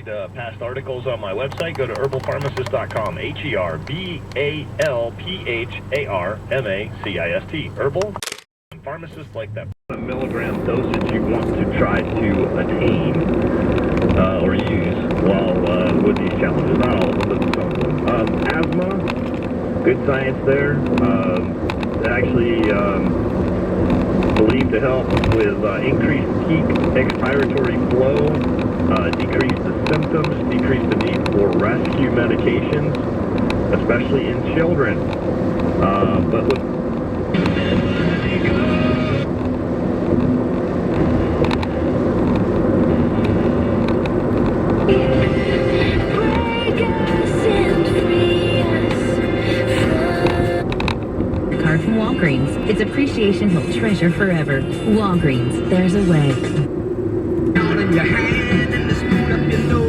read past articles on my website, go to herbalpharmacist.com. HERBALPHARMACIST. Herbal pharmacist, like that milligram dosage you want to try to attain or use while with these challenges. Not all of them, but some of them. Asthma, good science there. Actually believed to help with increased peak expiratory flow, decrease the symptoms, decrease the need for rescue medications, especially in children. But with Card from Walgreens. It's appreciation he'll treasure forever. Walgreens, there's a way. Out in your hand and the spoon up your nose.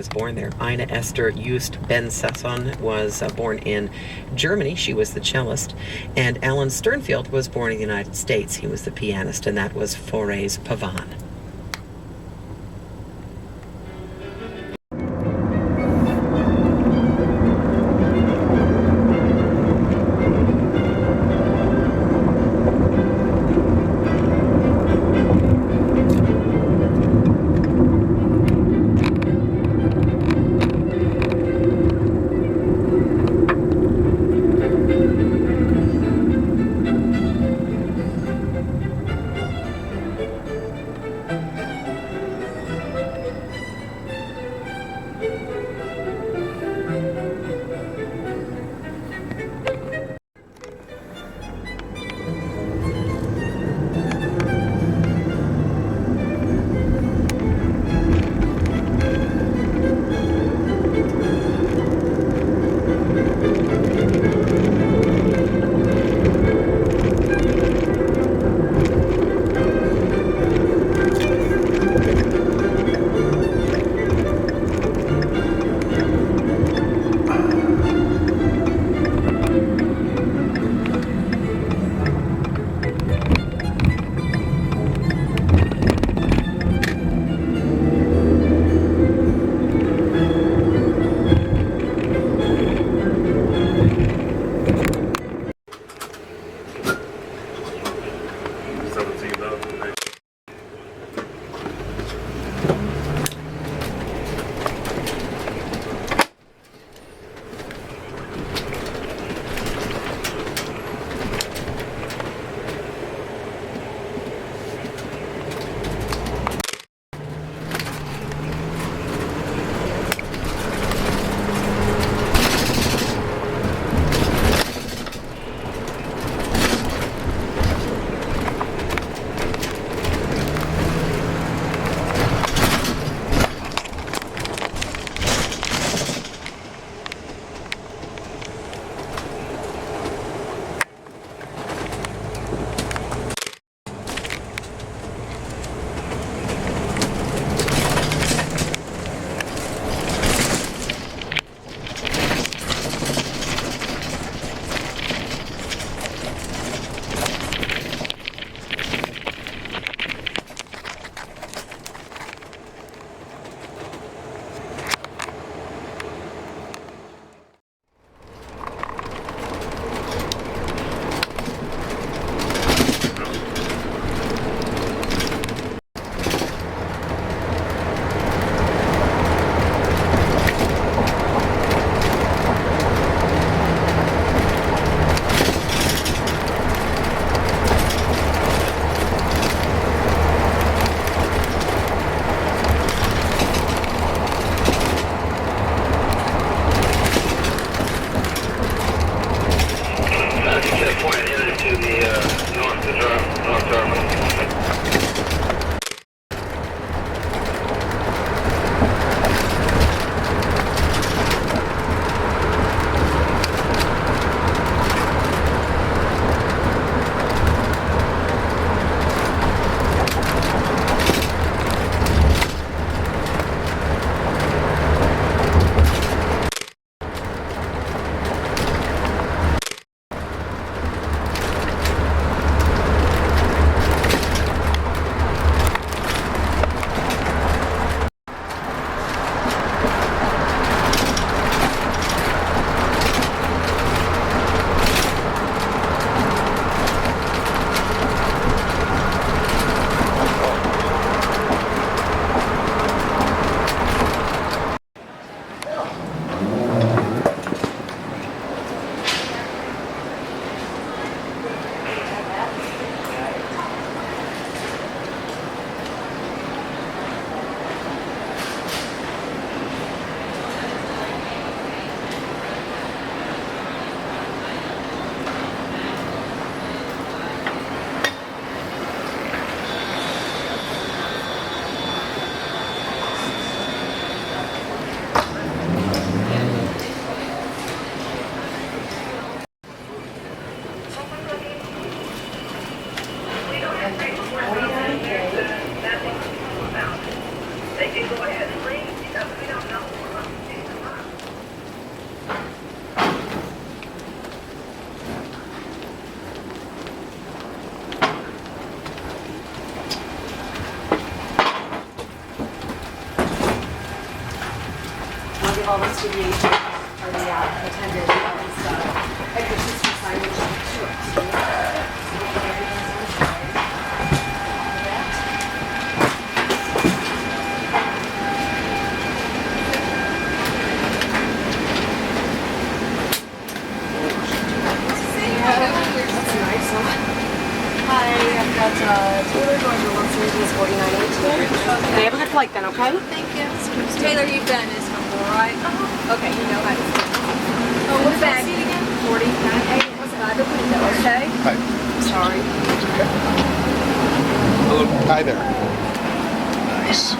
born there. Ina Esther Just Ben-Sasson was born in Germany. She was the cellist. And Alan Sternfield was born in the United States. He was the pianist, and that was Foray's Pavan. They can go ahead and leave because we don't know. call this to the agent or the attendant about this ecosystem signage. That's a nice one. Hi, I've got Taylor going to Los Angeles 4918. Okay, have a good flight then, okay? Thank you. Taylor, you've done this before, right? Okay, you know how to. Oh, what's that seat again? 49. What's by the window, okay? Hi. Sorry. Hello. Hi there. Nice.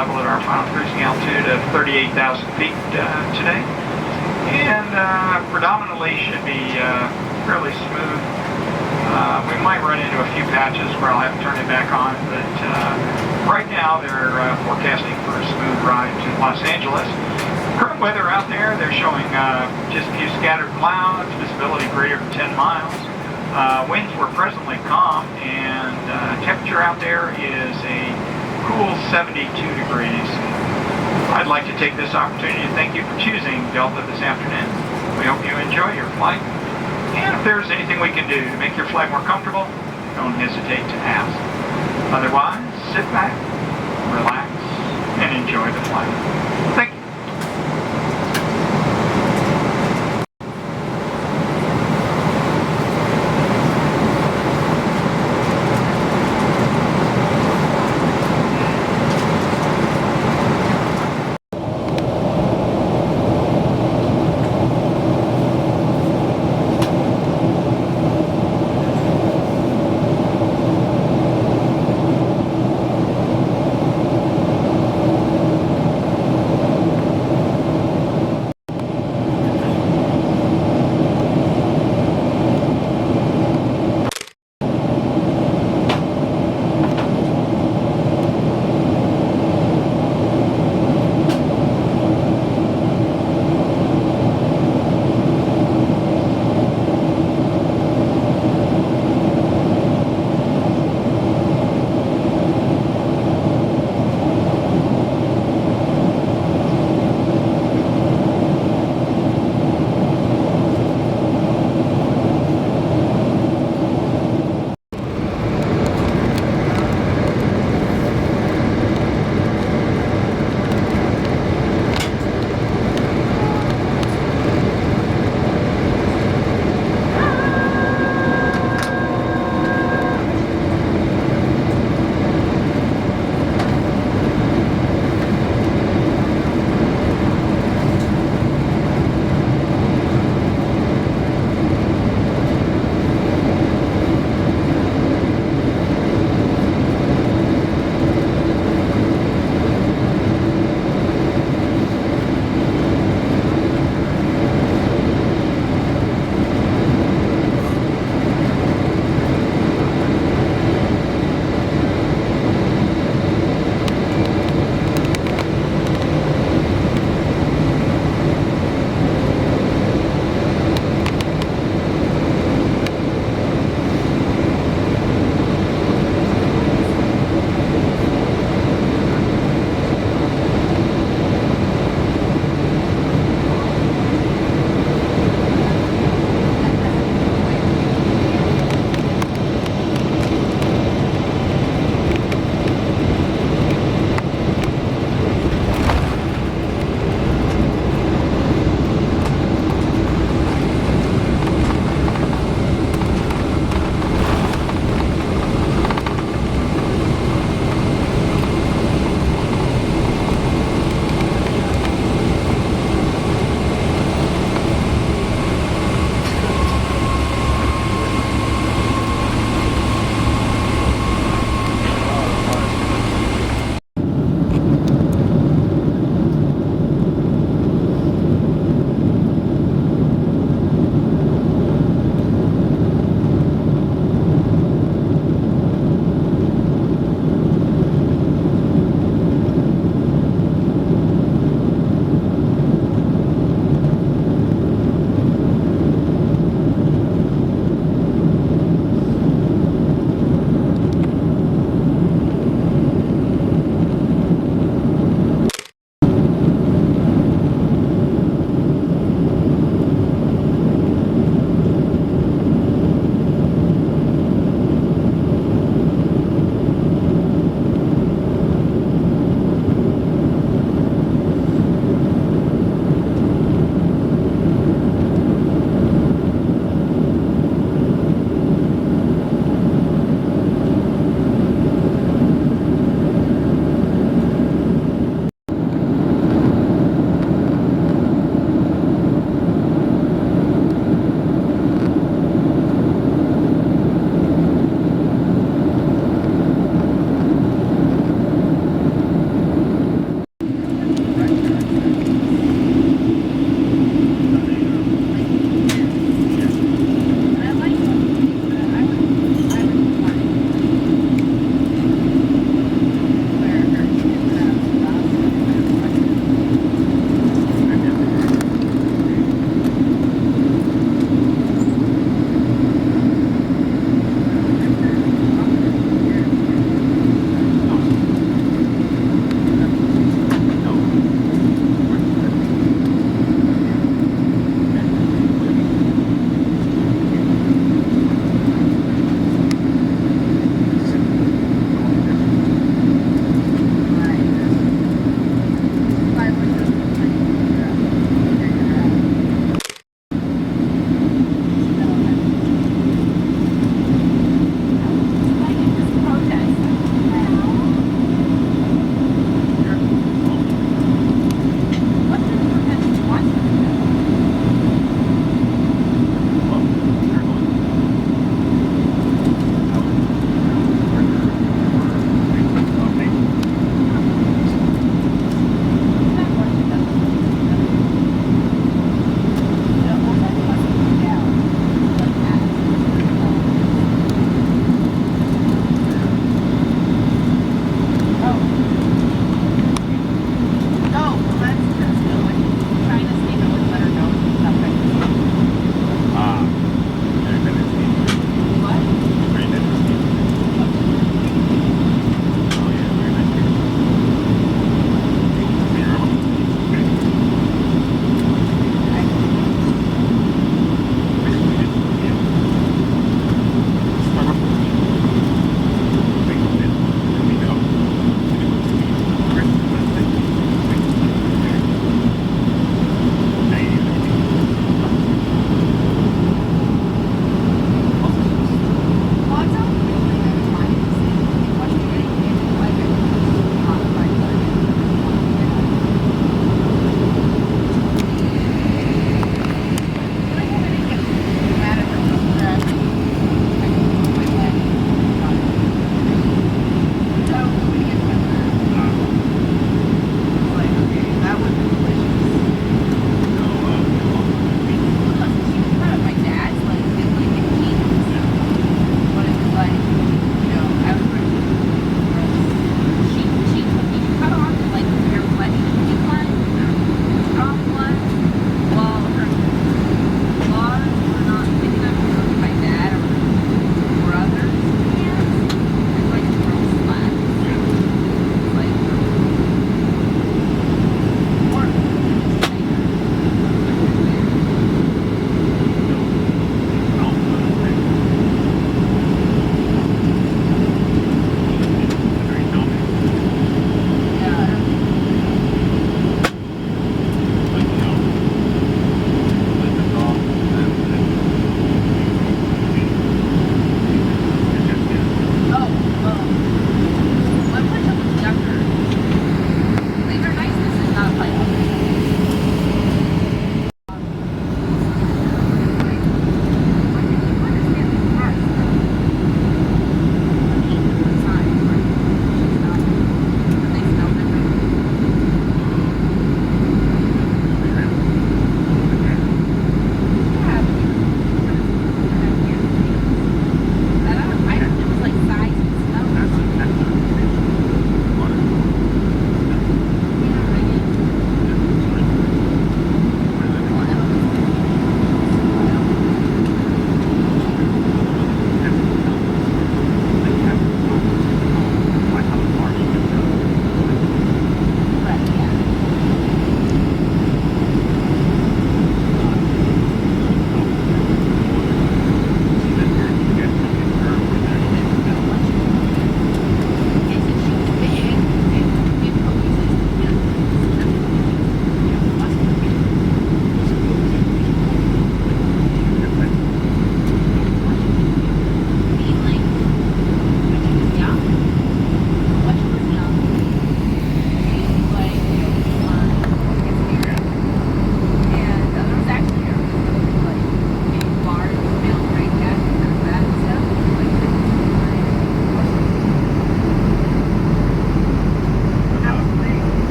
level at our final cruising altitude of 38,000 feet today. And predominantly should be fairly smooth. We might run into a few patches where I'll have to turn it back on, but Right now, they're forecasting for a smooth ride to Los Angeles. Current weather out there, they're showing just a few scattered clouds, visibility greater than 10 miles. Winds were presently calm, and temperature out there is a cool 72 degrees. I'd like to take this opportunity to thank you for choosing Delta this afternoon. We hope you enjoy your flight. And if there's anything we can do to make your flight more comfortable, don't hesitate to ask. Otherwise, sit back, relax, and enjoy the flight. Thank you.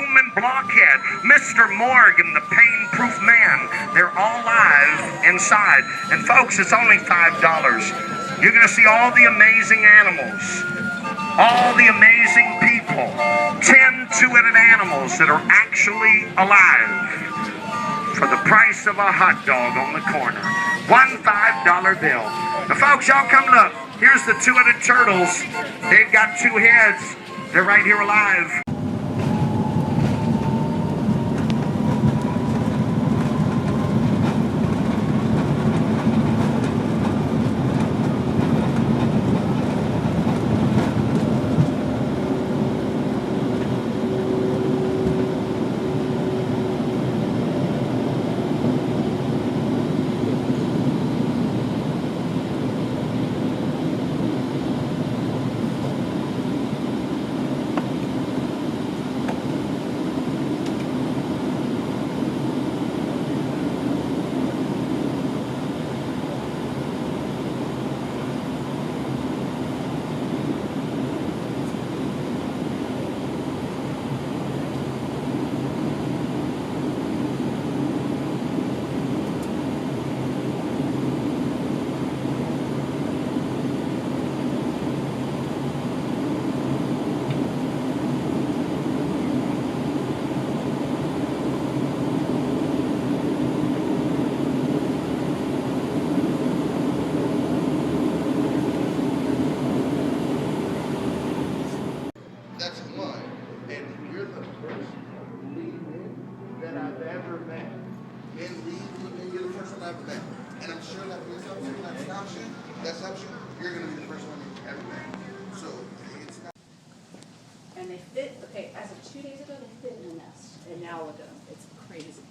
Roman Blockhead, Mr. Morgan, the Pain-Proof Man. They're all live inside. And folks, it's only $5. You're going to see all the amazing animals, all the amazing people, 10 two-headed animals that are actually alive for the price of a hot dog on the corner. One $5 bill. Now, folks, y'all come look. Here's the two-headed turtles. They've got 2 heads. They're right here alive. That's one. And you're the first lead that I've ever met. In lead, you're the first one I've ever met. And I'm sure that if something that stops you, you're going to be the first one you've ever met. So it's not. And they fit, okay, as of 2 days ago, they fit in the nest. And now look at them. It's crazy.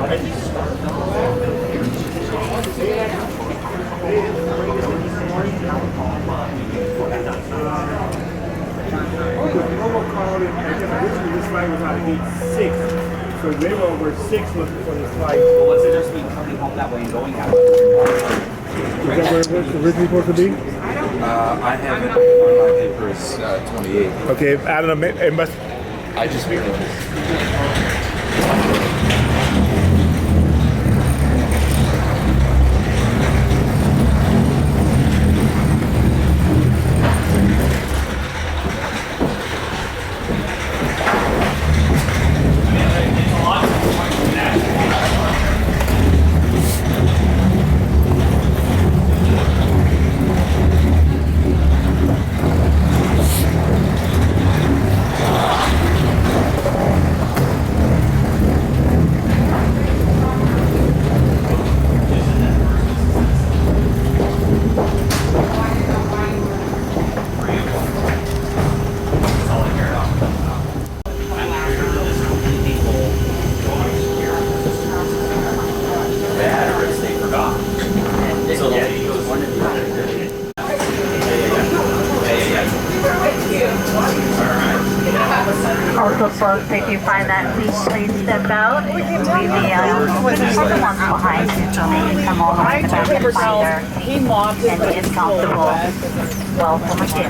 This flight was out of gate 6, so they were over 6 looking for this flight. Well, was it just me coming home that way and going out? Is that where it was originally supposed to be? I have it on my papers 28. Okay, I don't know, it must... I just barely just... Also, folks, if you find that, please step out. We the ones behind you, so they can come all the way to the back and find their seat and get comfortable. Welcome again.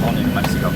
One in Mexico.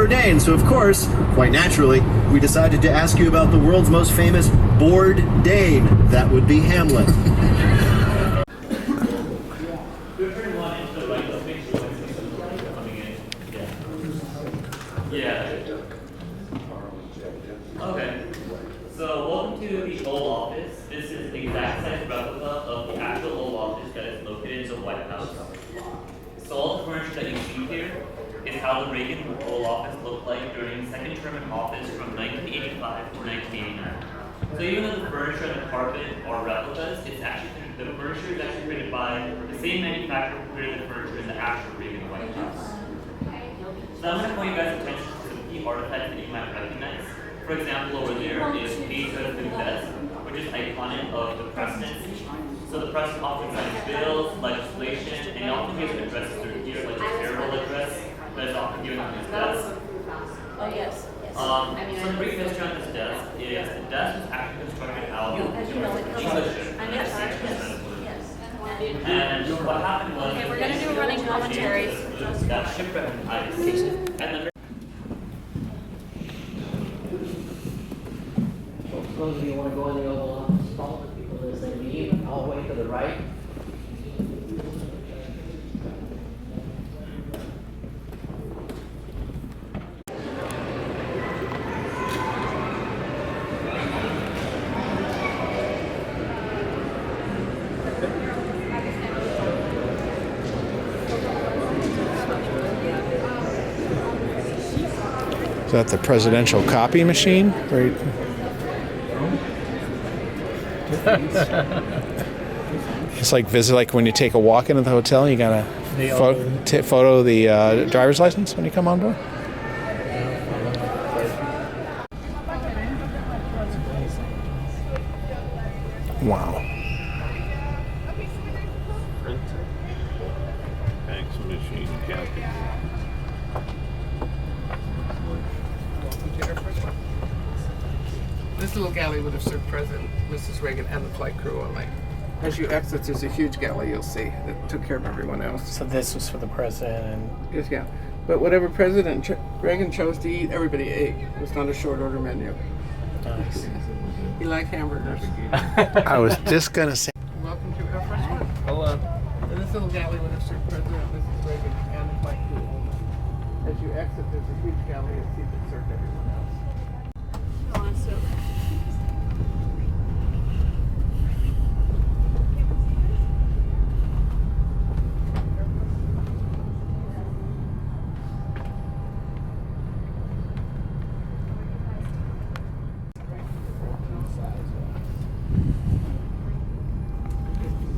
ordained. So, of course, quite naturally, we decided to ask you about the world's most famous bored dame. That would be Hamlet. Okay, so welcome to the Oval Office. This is the exact size replica of the actual Oval Office that is located in the White House. So all the furniture that you see here is how the Reagan Oval Office looked like during second term in office from 1985 to 1989. So even though the furniture and the carpet are replicas, it's actually the furniture is actually created by the same manufacturer who created the furniture in the actual Reagan White House. So I'm going to point you guys' attention to some key artifacts that you might recognize. For example, over there is Peter's New Desk, which is iconic of the presidency. So the president often signs bills, legislation, and he often gives addresses through here, like the farewell address that is often given on his desk. Oh, yes. Some brief history on this desk is the desk was actually constructed out of English. And what happened was, Okay, we're gonna do a running commentary. That shipwreck in ice. And then For those of you who want to go in the Oval Office, follow the people as they leave, all the way to the right. Is that the presidential copy machine? Right. It's like when you take a walk into the hotel, you gotta photo the driver's license when you come on board. Wow. Fax machine copy. This little galley would have served President, Mrs. Reagan, and the flight crew only. As you exit, there's a huge galley you'll see that took care of everyone else. So this was for the president. Yes, yeah. But whatever President Reagan chose to eat, everybody ate. It was not a short order menu. Nice. He liked hamburgers. I was just gonna say. Welcome to Air Force One. Hello. And this little galley would have served President, Mrs. Reagan, and the flight crew only. As you exit, there's a huge galley you'll see that served everyone else. Awesome.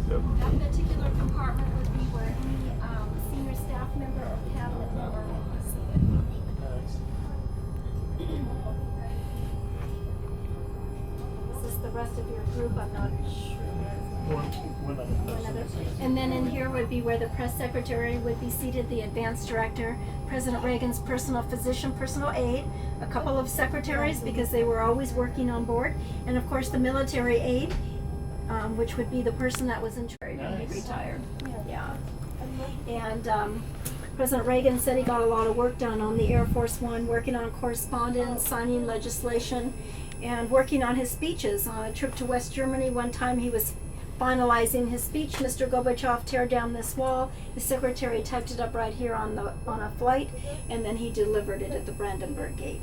That particular compartment would be where any senior staff member or cabinet member would be seated. This is the rest of your group, I'm not sure. One other. And then in here would be where the press secretary would be seated, the advance director, President Reagan's personal physician, personal aide, a couple of secretaries because they were always working on board, and of course the military aide, which would be the person that was in charge when he retired. Yeah. And President Reagan said he got a lot of work done on the Air Force One, working on correspondence, signing legislation, and working on his speeches. On a trip to West Germany one time he was finalizing his speech. Mr. Gorbachev, tear down this wall. His secretary typed it up right here on a flight, and then he delivered it at the Brandenburg Gate.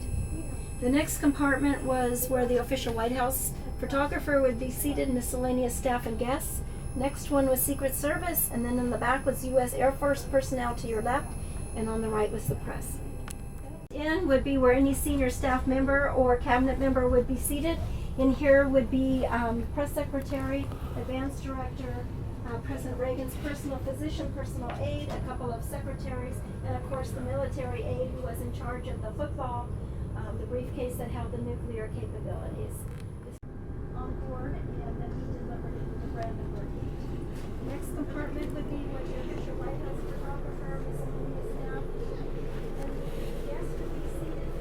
The next compartment was where the official White House photographer would be seated, miscellaneous staff and guests. Next one was Secret Service, and then in the back was U.S. Air Force personnel to your left, and on the right was the press. In would be where any senior staff member or cabinet member would be seated. In here would be press secretary, advance director, President Reagan's personal physician, personal aide, a couple of secretaries, and of course the military aide who was in charge of the football, the briefcase that held the nuclear capabilities. On board, and then he delivered it to the Brandenburg Gate. Next compartment would be where the official White House photographer, miscellaneous staff, and guests would be seated.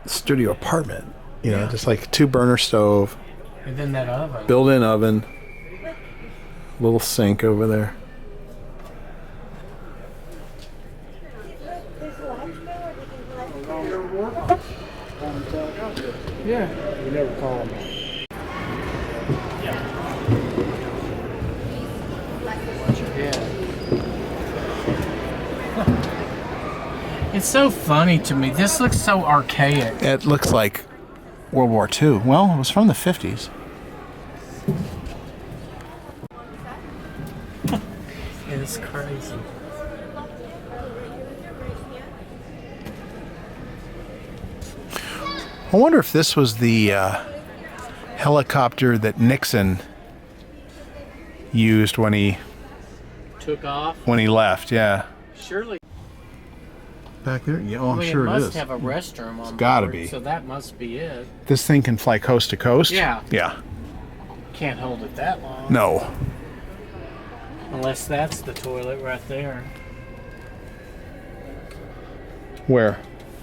Studio apartment, you know, just like 2-burner stove, And then that oven. built-in oven. Little sink over there. Yeah. You never call them. It's so funny to me. This looks so archaic. It looks like World War II. Well, it was from the 50s. It's crazy. I wonder if this was the helicopter that Nixon used when he Took off. left. Yeah. Surely. Back there? Yeah, oh, I'm I mean, sure it it must is. have a restroom on It's gotta board, be. So that must be it. This thing can fly coast to coast? Yeah. Yeah. Can't hold it that long. No. Unless that's the toilet right there. Where?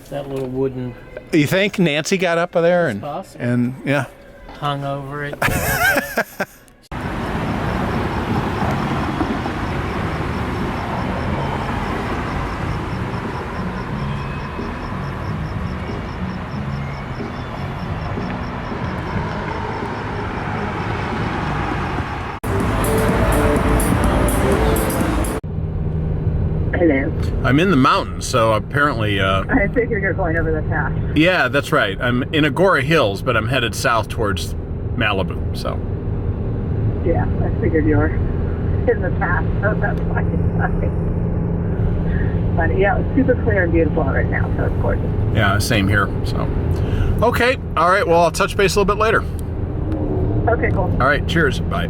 That little wooden You think Nancy got up there and possible. yeah. hung over it. Hello. I'm in the mountains, so apparently I figured you're going over the pass. yeah, that's right. I'm in Agora Hills, but I'm headed south towards Malibu. So Yeah, I figured you were in the pass. So that's fine. But yeah, it's super clear and beautiful right now, so it's gorgeous. yeah, same here. So okay, all right. Well, I'll touch base a little bit later. Okay, cool. All right, cheers. Bye.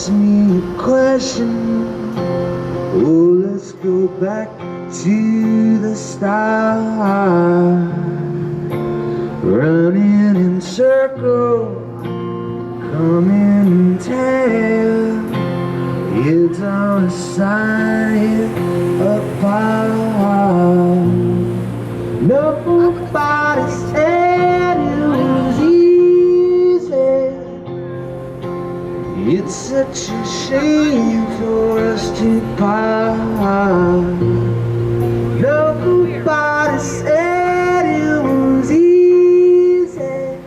ask me a question. Oh, let's go back to the start. Running in circles, coming in tail. Heads on a side apart. Nobody said it was easy. It's such a shame for us to part. Nobody said it was easy.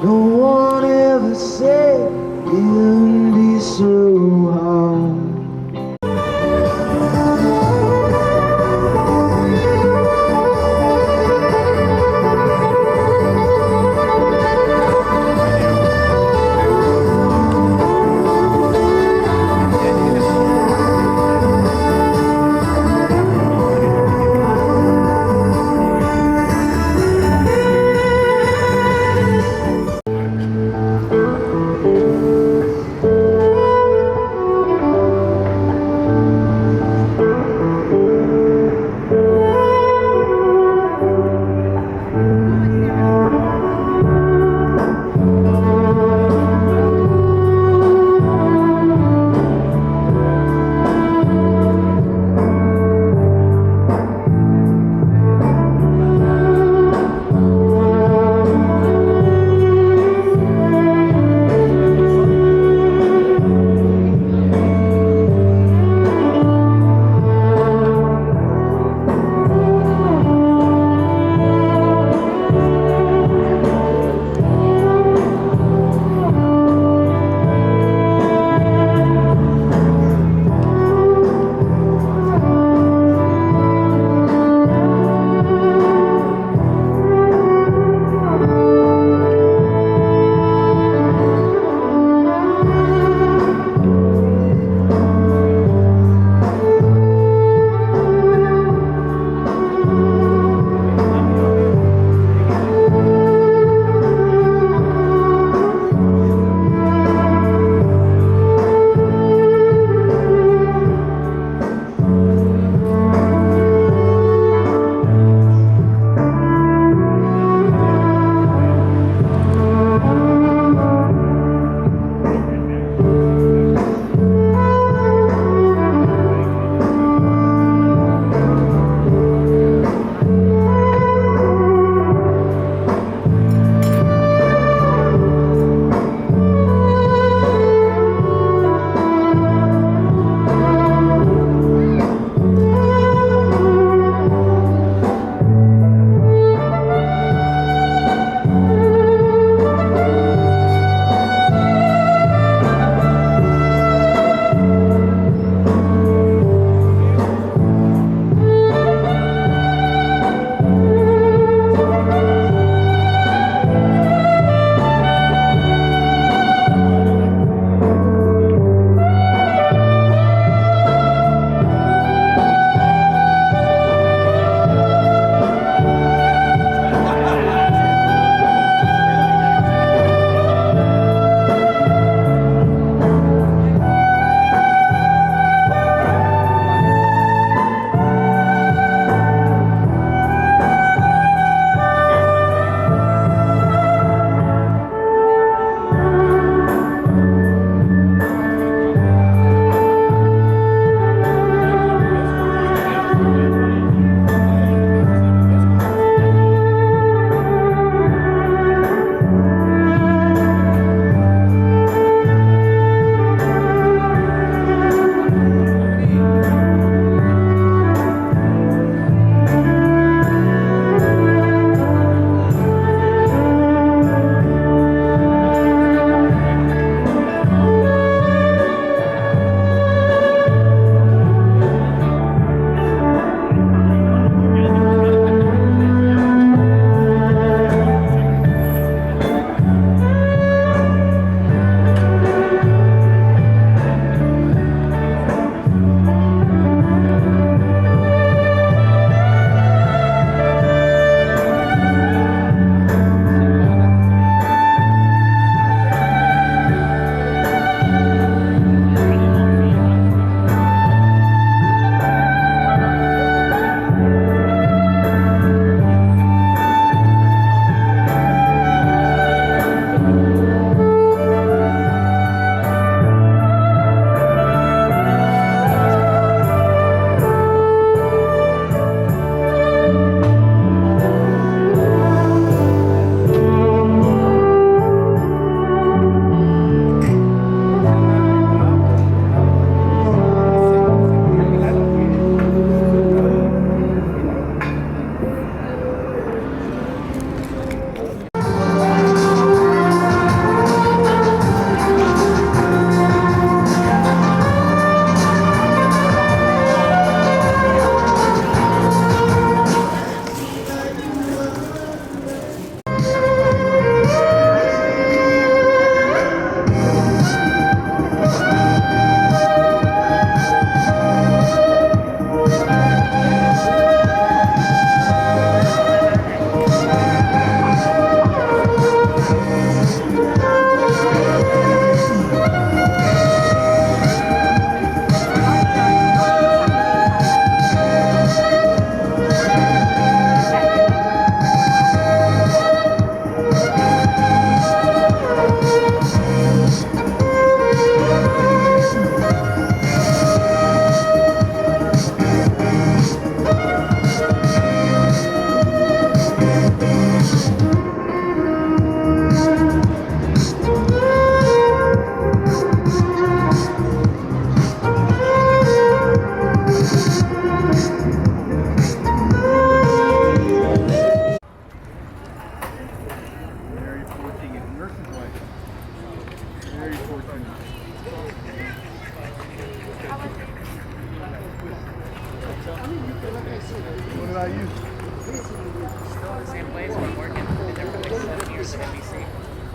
No one ever said it would be so hard.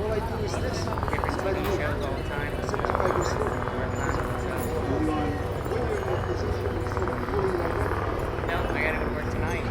all I do is this. It's like me. 75 years old. No, I gotta go to work tonight.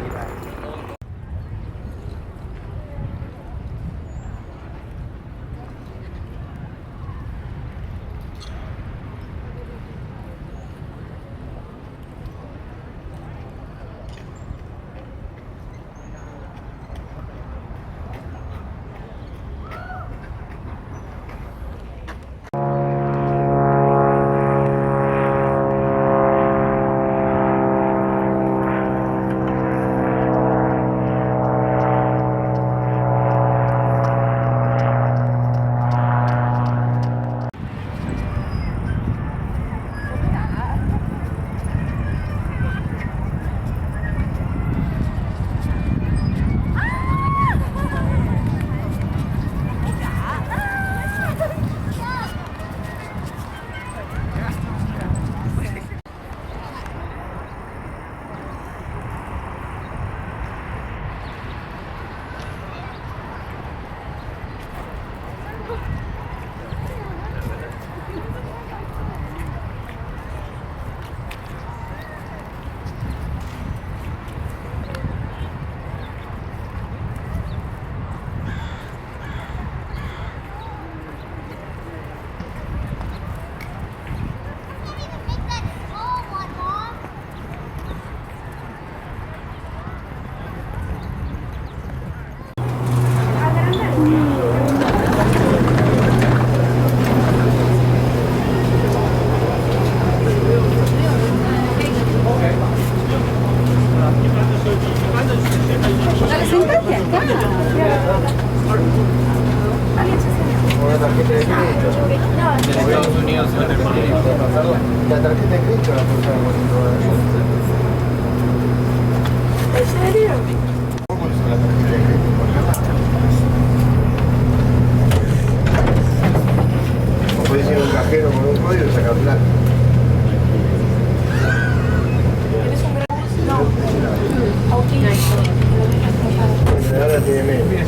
Una tarjeta de crédito. En Estados Unidos la tarjeta de crédito la puedes usar ¿En serio? ¿Cómo es la tarjeta de crédito? O puedes ir a un cajero con un código y sacar plata. Ahora tiene medio.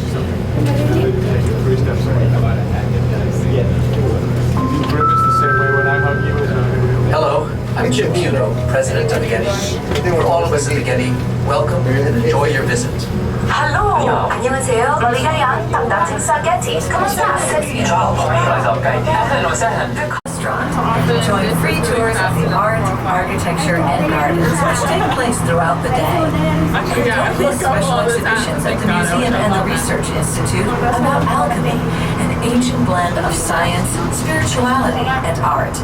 Hello, I'm Jim Buno, president of the Getty. For all of us at the Getty, welcome and enjoy your visit. Hello. 안녕하세요. 리가리안 담당 특사 게티. ¿Cómo estás? Restaurant. Enjoy free tours of the art, architecture, and gardens, which take place throughout the day. And don't miss special exhibitions at the Museum and the Research Institute about alchemy, an ancient blend of science, spirituality, and art.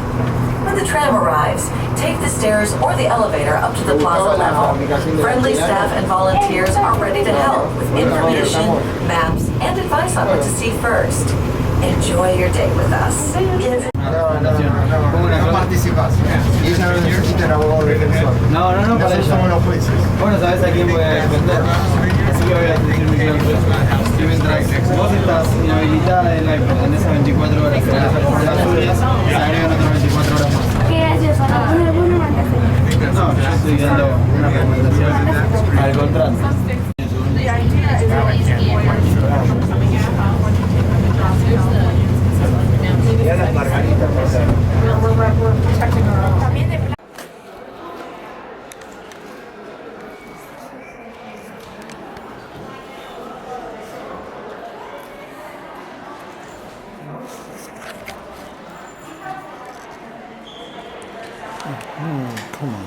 When the tram arrives, take the stairs or the elevator up to the plaza level. Friendly staff and volunteers are ready to help with information, maps, and advice on what to see first. Enjoy your day with us. No participas. Y ella no necesita un abogado defensor. No, para nosotros somos los jueces. Bueno, ¿sabes a quién voy a defender? Así que voy a decir mi y mientras vos estás inhabilitada en esas 24 horas, pero las suyas se agregan otras 24 horas más. ¿Qué haces? ¿Para poner alguna marca? No, yo estoy dando una recomendación al contrato. Ya las margaritas pasaron. También de Come on.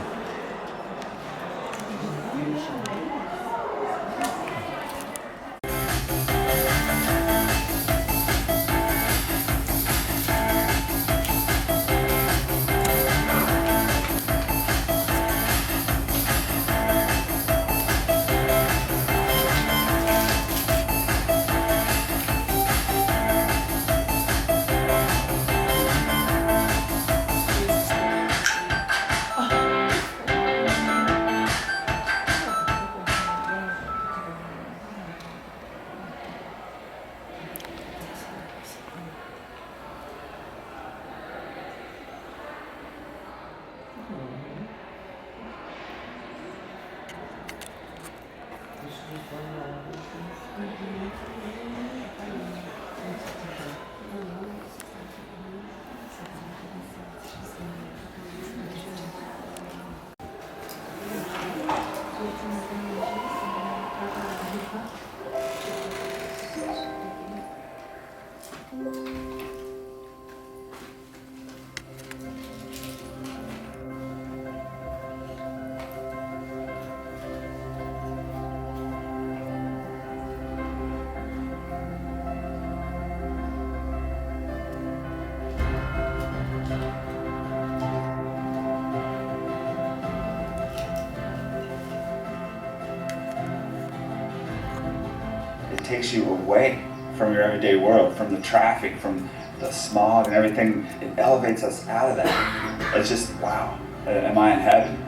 it takes you away from your everyday world, from the traffic, from the smog and everything. It elevates us out of that. It's just, wow, am I in heaven?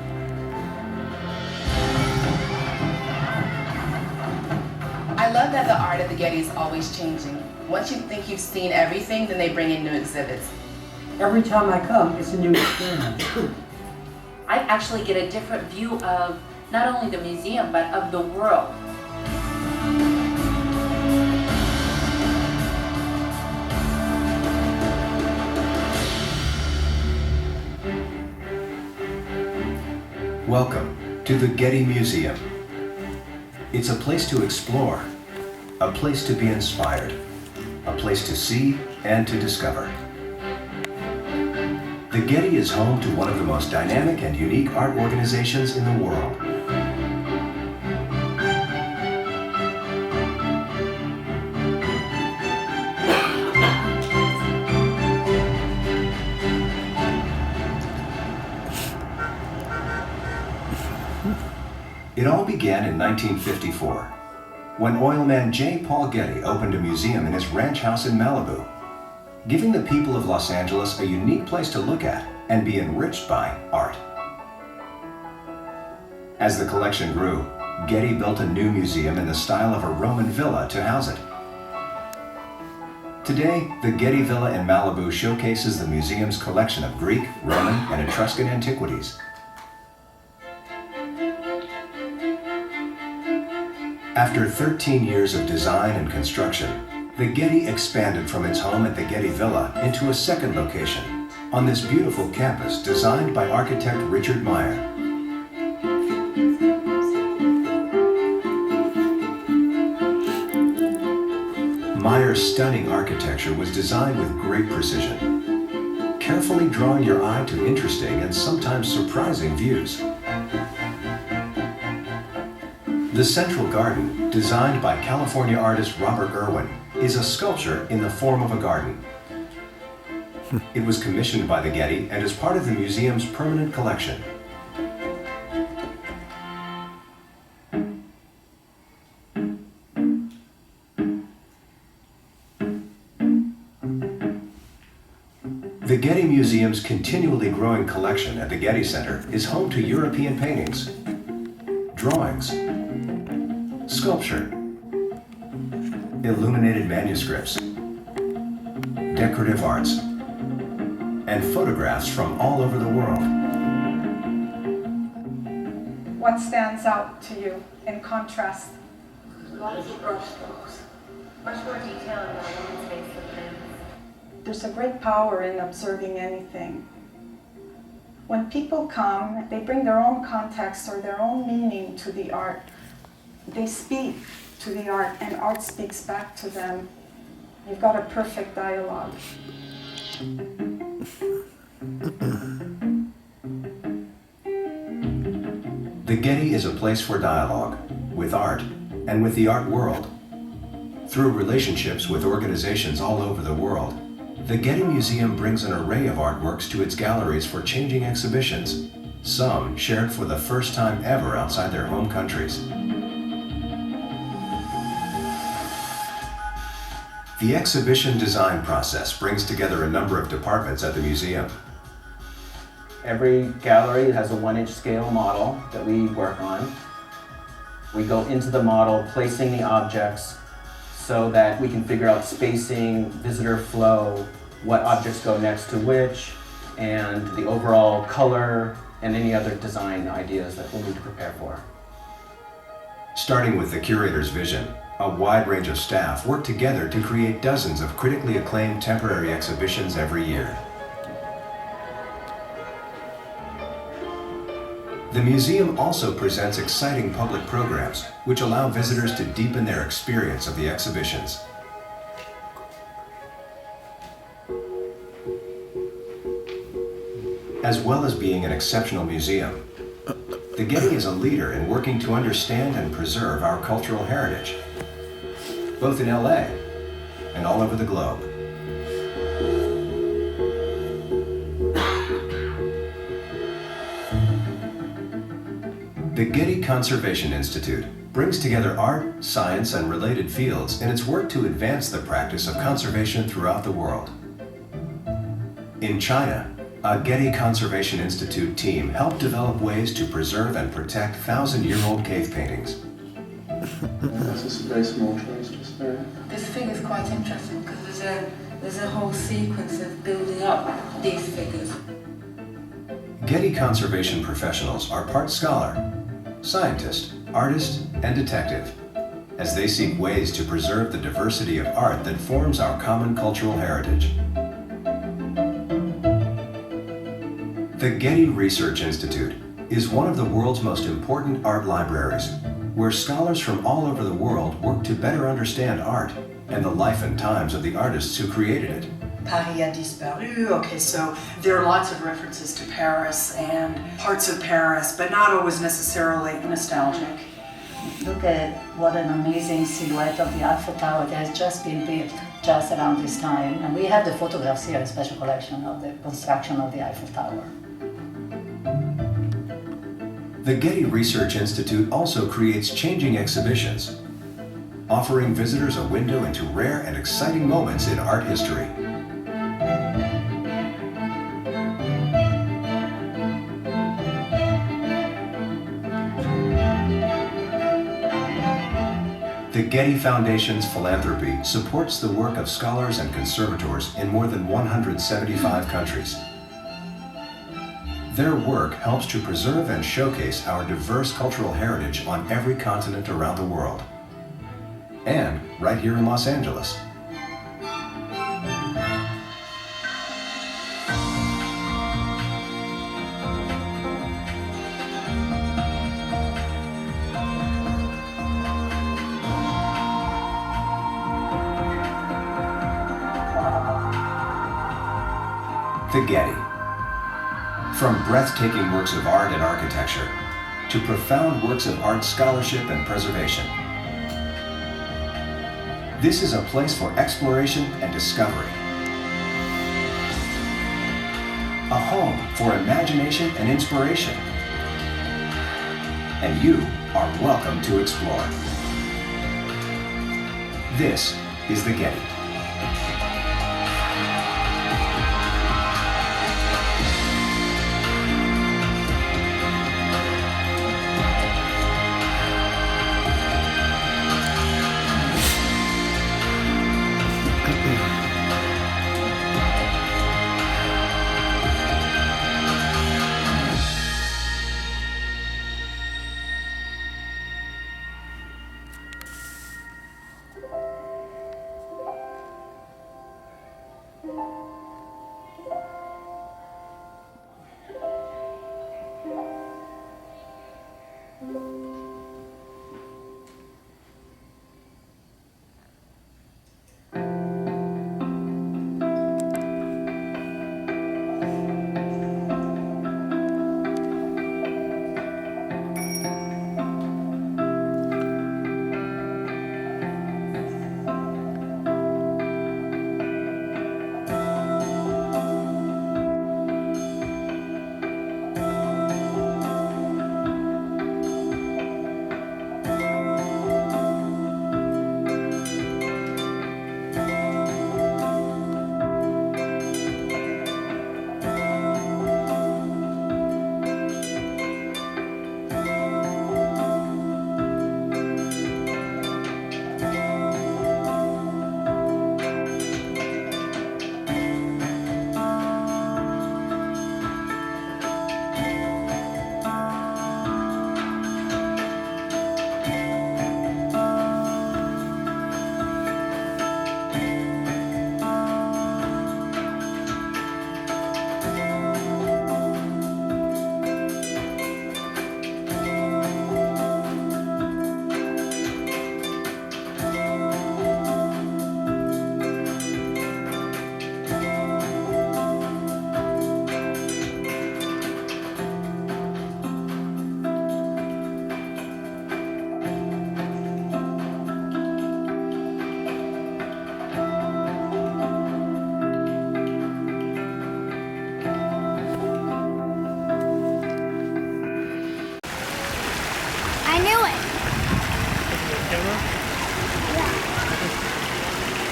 I love that the art of the Getty is always changing. Once you think you've seen everything, then they bring in new exhibits. Every time I come, it's a new experience. I actually get a different view of not only the museum, but of the world. Welcome to the Getty Museum. It's a place to explore, a place to be inspired, a place to see and to discover. The Getty is home to one of the most dynamic and unique art organizations in the world. It all began in 1954, when oilman J. Paul Getty opened a museum in his ranch house in Malibu, giving the people of Los Angeles a unique place to look at and be enriched by art. As the collection grew, Getty built a new museum in the style of a Roman villa to house it. Today, the Getty Villa in Malibu showcases the museum's collection of Greek, Roman, and Etruscan antiquities. After 13 years of design and construction, the Getty expanded from its home at the Getty Villa into a second location on this beautiful campus designed by architect Richard Meyer. Meyer's stunning architecture was designed with great precision, carefully drawing your eye to interesting and sometimes surprising views. The Central Garden, designed by California artist Robert Irwin, is a sculpture in the form of a garden. It was commissioned by the Getty and is part of the museum's permanent collection. The Getty Museum's continually growing collection at the Getty Center is home to European paintings, drawings, sculpture, illuminated manuscripts, decorative arts, and photographs from all over the world. What stands out to you in contrast? Lots of brush strokes. Much more detail in the woman's face than men's. There's a great power in observing anything. When people come, they bring their own context or their own meaning to the art. They speak to the art, and art speaks back to them. You've got a perfect dialogue. The Getty is a place for dialogue, with art, and with the art world. Through relationships with organizations all over the world, the Getty Museum brings an array of artworks to its galleries for changing exhibitions, some shared for the first time ever outside their home countries. The exhibition design process brings together a number of departments at the museum. Every gallery has a 1-inch scale model that we work on. We go into the model, placing the objects so that we can figure out spacing, visitor flow, what objects go next to which, and the overall color and any other design ideas that we'll need to prepare for. Starting with the curator's vision, a wide range of staff work together to create dozens of critically acclaimed temporary exhibitions every year. The museum also presents exciting public programs, which allow visitors to deepen their experience of the exhibitions. As well as being an exceptional museum, the Getty is a leader in working to understand and preserve our cultural heritage, both in LA and all over the globe. The Getty Conservation Institute brings together art, science, and related fields in its work to advance the practice of conservation throughout the world. In China, a Getty Conservation Institute team helped develop ways to preserve and protect 1,000-year-old cave paintings. This is a very small trace just there. This figure is quite interesting because there's a whole sequence of building up these figures. Getty conservation professionals are part scholar, scientist, artist, and detective, as they seek ways to preserve the diversity of art that forms our common cultural heritage. The Getty Research Institute is one of the world's most important art libraries, where scholars from all over the world work to better understand art and the life and times of the artists who created it. Paris a disparu. Okay, so there are lots of references to Paris and parts of Paris, but not always necessarily nostalgic. Look at what an amazing silhouette of the Eiffel Tower that has just been built just around this time. And we have the photographs here, a special collection of the construction of the Eiffel Tower. The Getty Research Institute also creates changing exhibitions, offering visitors a window into rare and exciting moments in art history. The Getty Foundation's philanthropy supports the work of scholars and conservators in more than 175 countries. Their work helps to preserve and showcase our diverse cultural heritage on every continent around the world. And right here in Los Angeles. The Getty. From breathtaking works of art and architecture to profound works of art scholarship and preservation. This is a place for exploration and discovery. A home for imagination and inspiration. And you are welcome to explore. This is the Getty.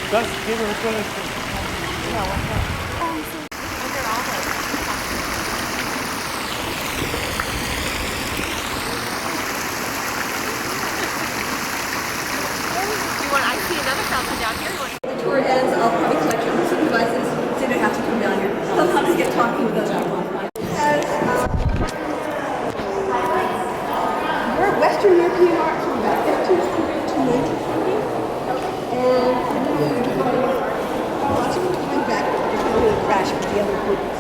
Just give her a question. I see another fountain down here. The tour ends, I'll probably collect your some devices so you don't have to come down here. Sometimes get talking with those people. We're Western European art from about 15th century to 19th century. And lots of time back, there's going to be a crash with the other groups.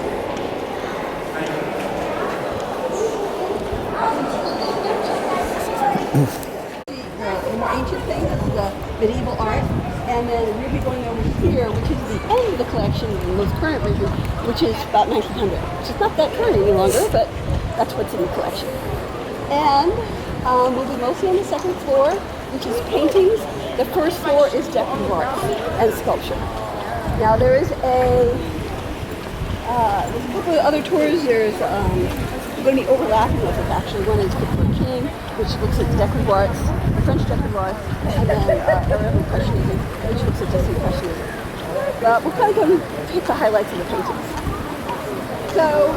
The more ancient thing, this is the medieval art, and then we'll be going over here, which is the end of the collection, the most current version, which is about 1900, which is not that current any longer, but that's what's in the collection. And we'll be mostly on the second floor, which is paintings. The first floor is decorative art and sculpture. Now there's a couple of other tours. There's going to be overlapping with it actually. One is Good for a King, which looks at decorative arts, French decorative arts, and then Arab Impressionism, which looks at just Impressionism. But we're kind of going to pick the highlights of the paintings. So,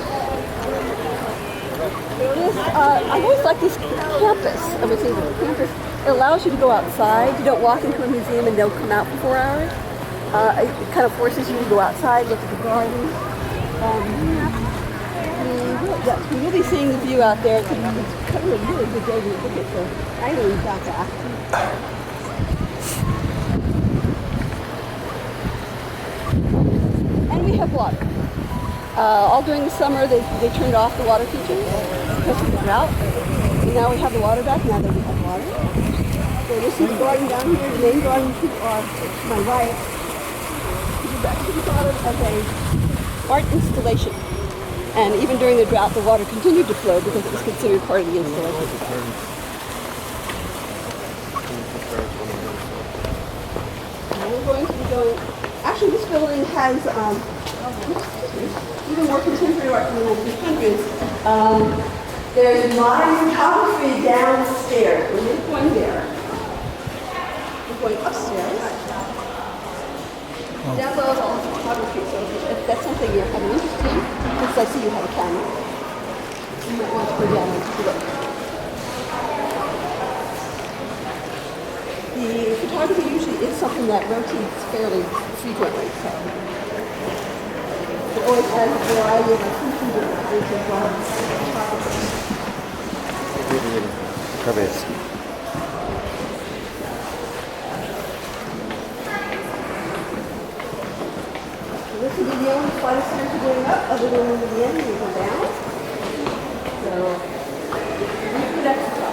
this, I've always liked this campus of a museum. The campus, it allows you to go outside. You don't walk into a museum and don't come out for 4 hours. It kind of forces you to go outside, look at the garden. We will be seeing the view out there. It's kind of a really good day to look at the island out there. And we have water. All during the summer, they turned off the water features because of the drought. And now we have the water back, now that we have water. So this is the garden down here. The main garden are to my right. This is actually thought of as an art installation. And even during the drought, the water continued to flow because it was considered part of the installation. We're going to be going. Actually, this building has even more contemporary art from the 1900s. There's modern photography downstairs. We're not going there. We're going upstairs. Down below is all the photography, so if that's something you're having interest in, because I see you have a camera, you might want to go down and take a look. The photography usually is something that rotates fairly frequently, so it always has a variety of photographers. This will be the only flight of stairs going up, other than in the end we go down. So, good exercise.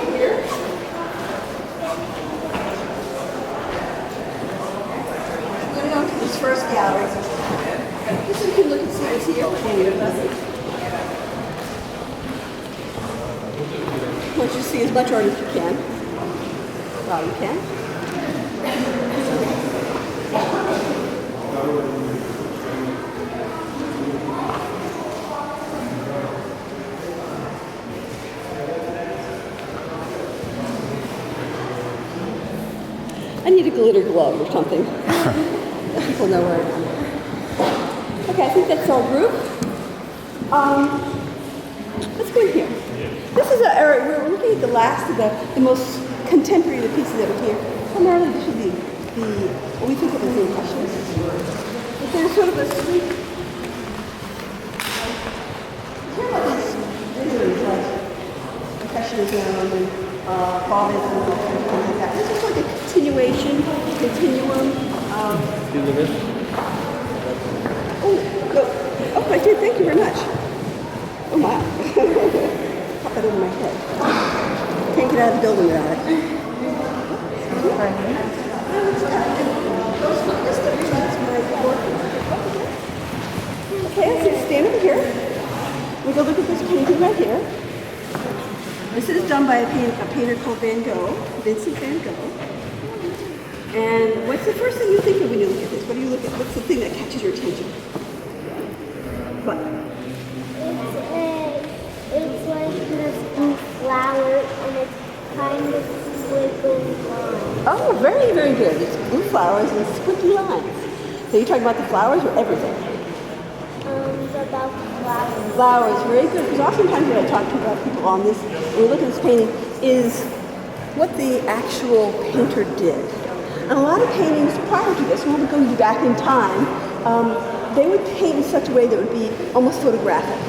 Here. I'm going to go to this first gallery. Just so you can look and see what's here. I want you to see as much art as you can. Well, you can. I need a glitter glove or something. Let people know where I am. Okay, I think that's our group. Let's go in here. This is an area where we're looking at the last of the most contemporary of the pieces that are here. Primarily, this would be what we think of as the Impressionists. But there's sort of a sweet. Hear about these visitors like Impressionism and Fauvism and things like that. This is like a continuum of. Do you live in? Oh, I did. Thank you very much. Oh, wow. Pop that over my head. Can't get out of the building without it. Okay, so stand over here. We go look at this painting right here. This is done by a painter called Van Gogh, Vincent Van Gogh. And what's the first thing you think of when you look at this? What do you look at? What's the thing that catches your attention? What? kind of squiggly lines. Oh, very, very good. It's blue flowers and squiggly lines. So you're talking about the flowers or everything? About flowers. Flowers, very good. Because oftentimes when I talk to about people on this, when we look at this painting, is what the actual painter did. And a lot of paintings prior to this, when we go back in time, they would paint in such a way that would be almost photographic.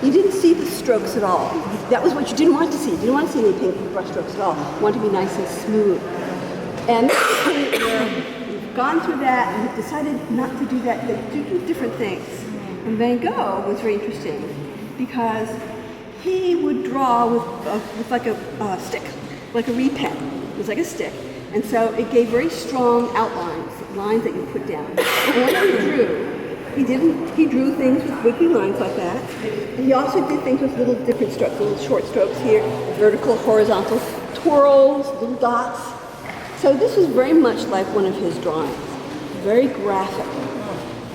You didn't see the strokes at all. That was what you didn't want to see. You didn't want to see any paint with brush strokes at all. You wanted to be nice and smooth. And this is a paint where we've gone through that and we've decided not to do that, to do different things. And Van Gogh was very interesting because he would draw with like a stick, like a reed pen. It was like a stick. And so it gave very strong outlines, lines that you put down. And when he drew, he drew things with wiggly lines like that. And he also did things with little different strokes, little short strokes here, vertical, horizontal, twirls, little dots. So this was very much like one of his drawings, very graphic.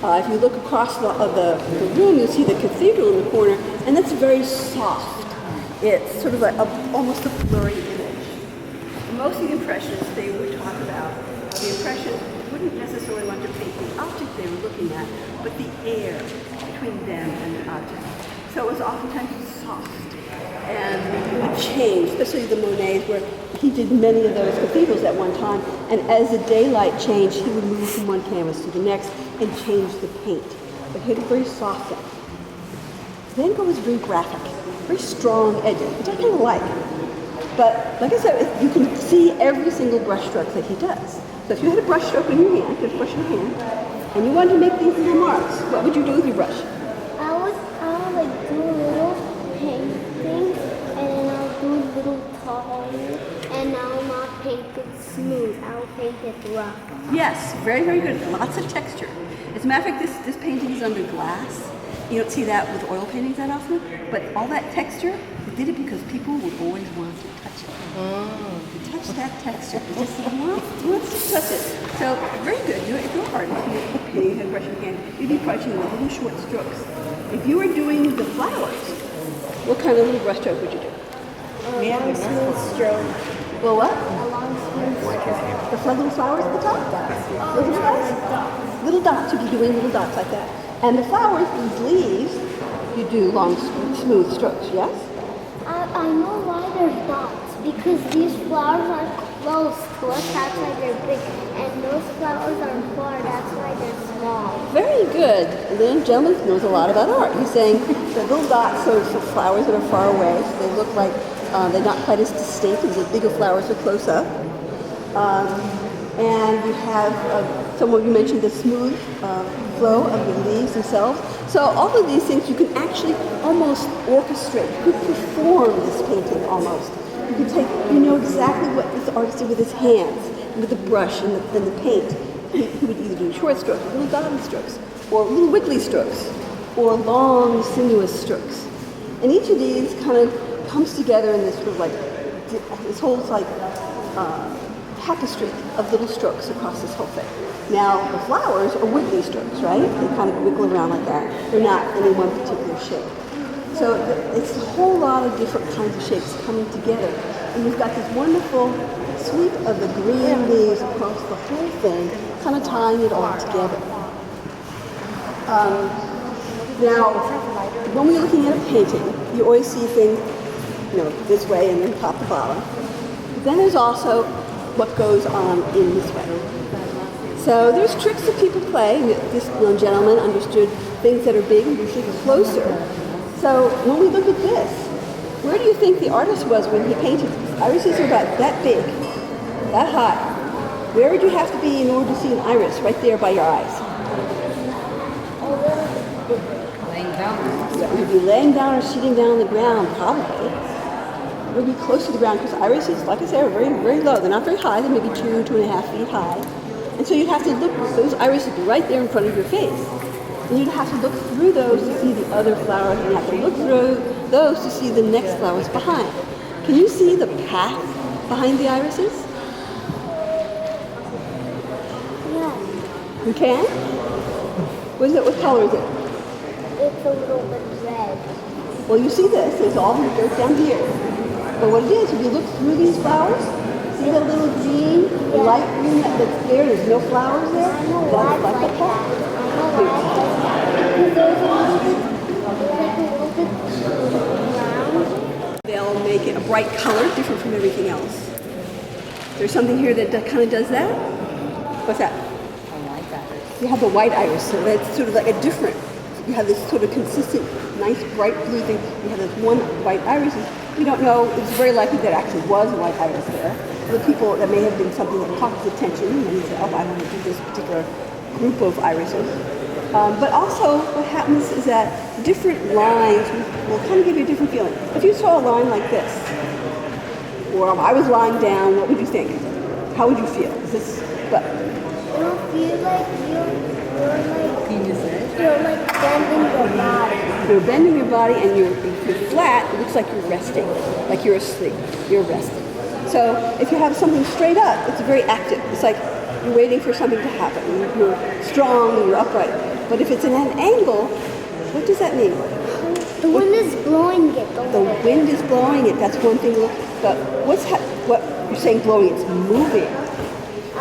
If you look across the room, you'll see the cathedral in the corner, and that's very soft. It's sort of like almost a blurry image. Most of the Impressionists, they would talk about the Impressionists wouldn't necessarily want to paint the object they were looking at, but the air between them and the object. So it was oftentimes soft. And it would change, especially the Monets, where he did many of those cathedrals at one time. And as the daylight changed, he would move from one canvas to the next and change the paint. But he had a very soft edge. Van Gogh was very graphic, very strong edges, which I kind of like. But like I said, you can see every single brush stroke that he does. So if you had a brush stroke in your hand, just brush in your hand, and you wanted to make these little marks, what would you do with your brush? I would like do little paintings, and then I'll do little towers, and I'll not paint it smooth. I'll paint it rough. Yes, very, very good. Lots of texture. As a matter of fact, this painting is under glass. You don't see that with oil paintings that often, but all that texture, he did it because people would always want to touch it. To touch that texture. He just wants to touch it. So, very good. If you're an artist, you're a painting and brush in hand, you'd be brushing with little short strokes. If you were doing the flowers, what kind of little brush stroke would you do? A long smooth stroke. Well, what? A long smooth stroke. The little flowers at the top? Little flowers? Little dots. You'd be doing little dots like that. And the flowers, these leaves, you do long, smooth strokes, yes? I know why there's dots. Because these flowers are close to us, that's why they're big. And those flowers are far, that's why they're small. Very good. The gentleman knows a lot about art. He's saying the little dots are for flowers that are far away, so they look like they're not quite as distinct as the bigger flowers are close up. And you have, some of you mentioned the smooth flow of the leaves themselves. So all of these things you can actually almost orchestrate. You could perform this painting almost. You could take, you know exactly what this artist did with his hands, with the brush and the paint. He would either do short strokes, little dotted strokes, or little wiggly strokes, or long sinuous strokes. And each of these kind of comes together in this sort of like, this whole like tapestry of little strokes across this whole thing. Now, the flowers are wiggly strokes, right? They kind of wiggle around like that. They're not any one particular shape. So it's a whole lot of different kinds of shapes coming together. And you've got this wonderful sweep of the green leaves across the whole thing, kind of tying it all together. Now, when we're looking at a painting, you always see things, you know, this way and then top to bottom. But then there's also what goes on in this way. So there's tricks that people play. This young gentleman understood things that are big and usually closer. So when we look at this, where do you think the artist was when he painted these? Irises are about that big, that high. Where would you have to be in order to see an iris? Right there by your eyes. Laying down. You'd be laying down or sitting down on the ground, probably. It would be close to the ground because irises, like I said, are very, very low. They're not very high. They're maybe 2.5 feet high. And so you'd have to look, those irises would be right there in front of your face. And you'd have to look through those to see the other flowers, and you have to look through those to see the next flowers behind. Can you see the path behind the irises? Yeah. You can? What is it? What color is it? It's a little bit red. Well, you see this. There's all the dirt down here. But what it is, if you look through these flowers, see the little green, light green that's there, there's no flowers there? That's like a cat. They'll make it a bright color, different from everything else. There's something here that kind of does that. What's that? White iris. You have the white iris, so that's sort of like a different. You have this sort of consistent, nice, bright blue thing. You have this one white iris. We don't know. It's very likely there actually was a white iris there. The people, that may have been something that caught his attention, and he said, "Oh, I want to do this particular group of irises." But also, what happens is that different lines will kind of give you a different feeling. If you saw a line like this, or I was lying down, what would you think? How would you feel? Is this, but It'll feel like you're like bending your body. You're bending your body, and if you're flat, it looks like you're resting, like you're asleep. You're resting. So if you have something straight up, it's very active. It's like you're waiting for something to happen. You're strong, you're upright. But if it's in an angle, what does that mean? The wind is blowing it. The wind is blowing it. That's one thing. But what you're saying blowing? It's moving.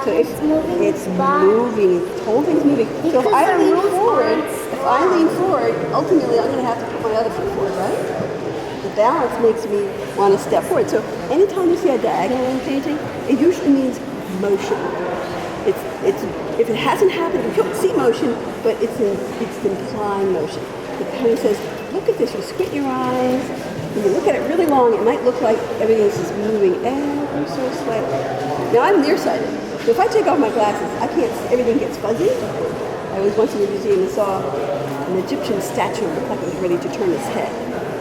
So it's moving. It's moving. The whole thing's moving. So if I lean forward, ultimately I'm going to have to put my other foot forward, right? The balance makes me want to step forward. So anytime you see a diagonal in painting, it usually means motion. It's if it hasn't happened, you don't see motion, but it's implying motion. It kind of says, look at this. You squint your eyes. When you look at it really long, it might look like everything is just moving ever so slightly. Now I'm nearsighted, so if I take off my glasses, I can't. Everything gets fuzzy. I was once in a museum and saw an Egyptian statue that looked like it was ready to turn its head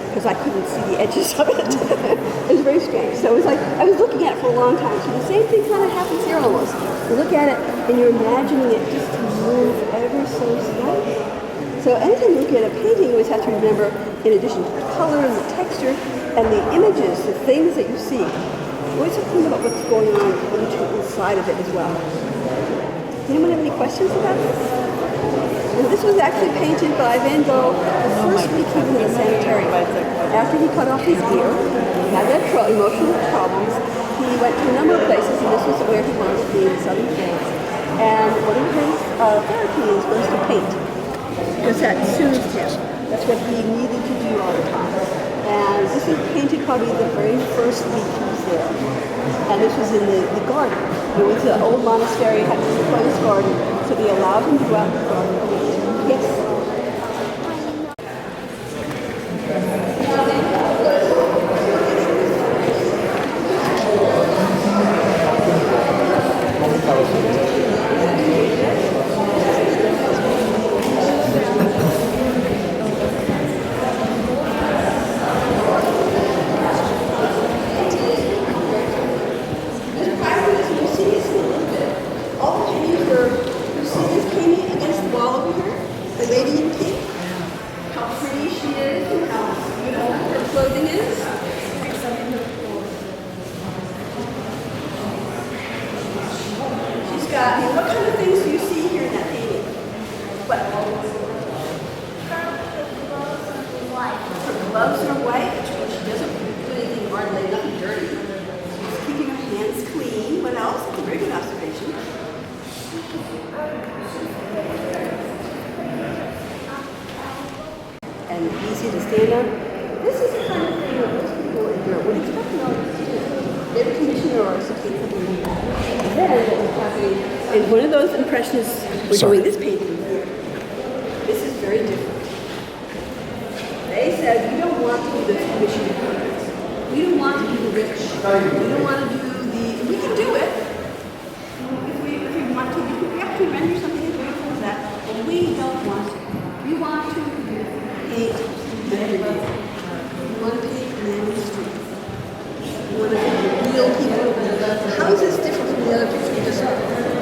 because I couldn't see the edges of it. It was very strange. So it was like I was looking at it for a long time. So the same thing kind of happens here almost. You look at it and you're imagining it just to move ever so slightly. So anytime you look at a painting, you always have to remember, in addition to the color and the texture and the images, the things that you see, you always have to think about what's going on inside of it as well. Does anyone have any questions about this? And this was actually painted by Van Gogh the first week he was in the sanitarium. After he cut off his ear, he had that emotional problems. He went to a number of places, and this was where he wanted to be in southern France. And one of his therapies was to paint, because that soothed him. That's what he needed to do all the time. And this was painted probably the very first week he was there. And this was in the garden. It was an old monastery, had this closed garden, so they allowed him to go out in the garden. Yes. And one of those impressionists was doing this painting here. This is very different. They said, we don't want to do the commission paintings. We don't want to do the rich. We don't want to do the, we can do it. If we want to, we have to render something as beautiful as that, but we don't want to. We want to paint everything. We want to paint men in the streets. We want to paint real people. How is this different from the other picture we just saw?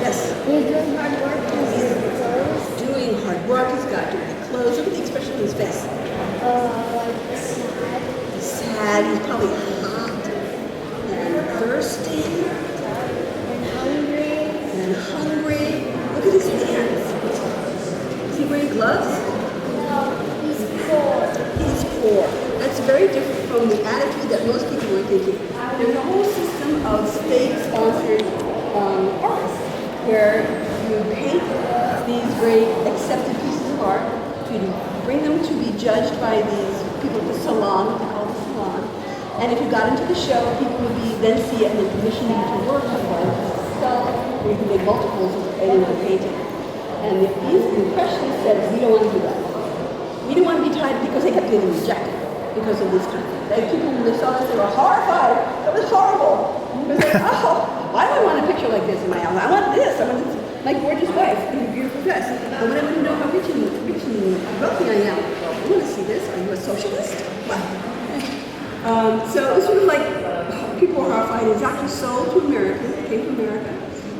Yes. He's doing hard work. He's doing hard work. He's got dirty clothes. Look at the expression on his face. Like sad. He's sad. He's probably hot and thirsty and hungry. Look at his hands. Is he wearing gloves? No, he's poor. He's poor. That's very different from the attitude that most people were thinking. There's a whole system of state-sponsored arts where you paint these very accepted pieces of art, you bring them to be judged by these people at the salon, what they call the salon, and if you got into the show, people would then see it and then commission you to work on one, sell, or you can make multiples of any one painting. And these impressionists said, we don't want to do that. We don't want to be tied because they kept getting rejected because of this kind of thing. People, when they saw this, they were horrified. That was horrible. Because they oh, why do I want a picture like this in my house? I want this. I want this. My gorgeous wife in a beautiful dress. I want to know how rich and wealthy I am. I want to see this. Are you a socialist? What? So it was sort of like people were horrified. It was actually sold to America. It came from America.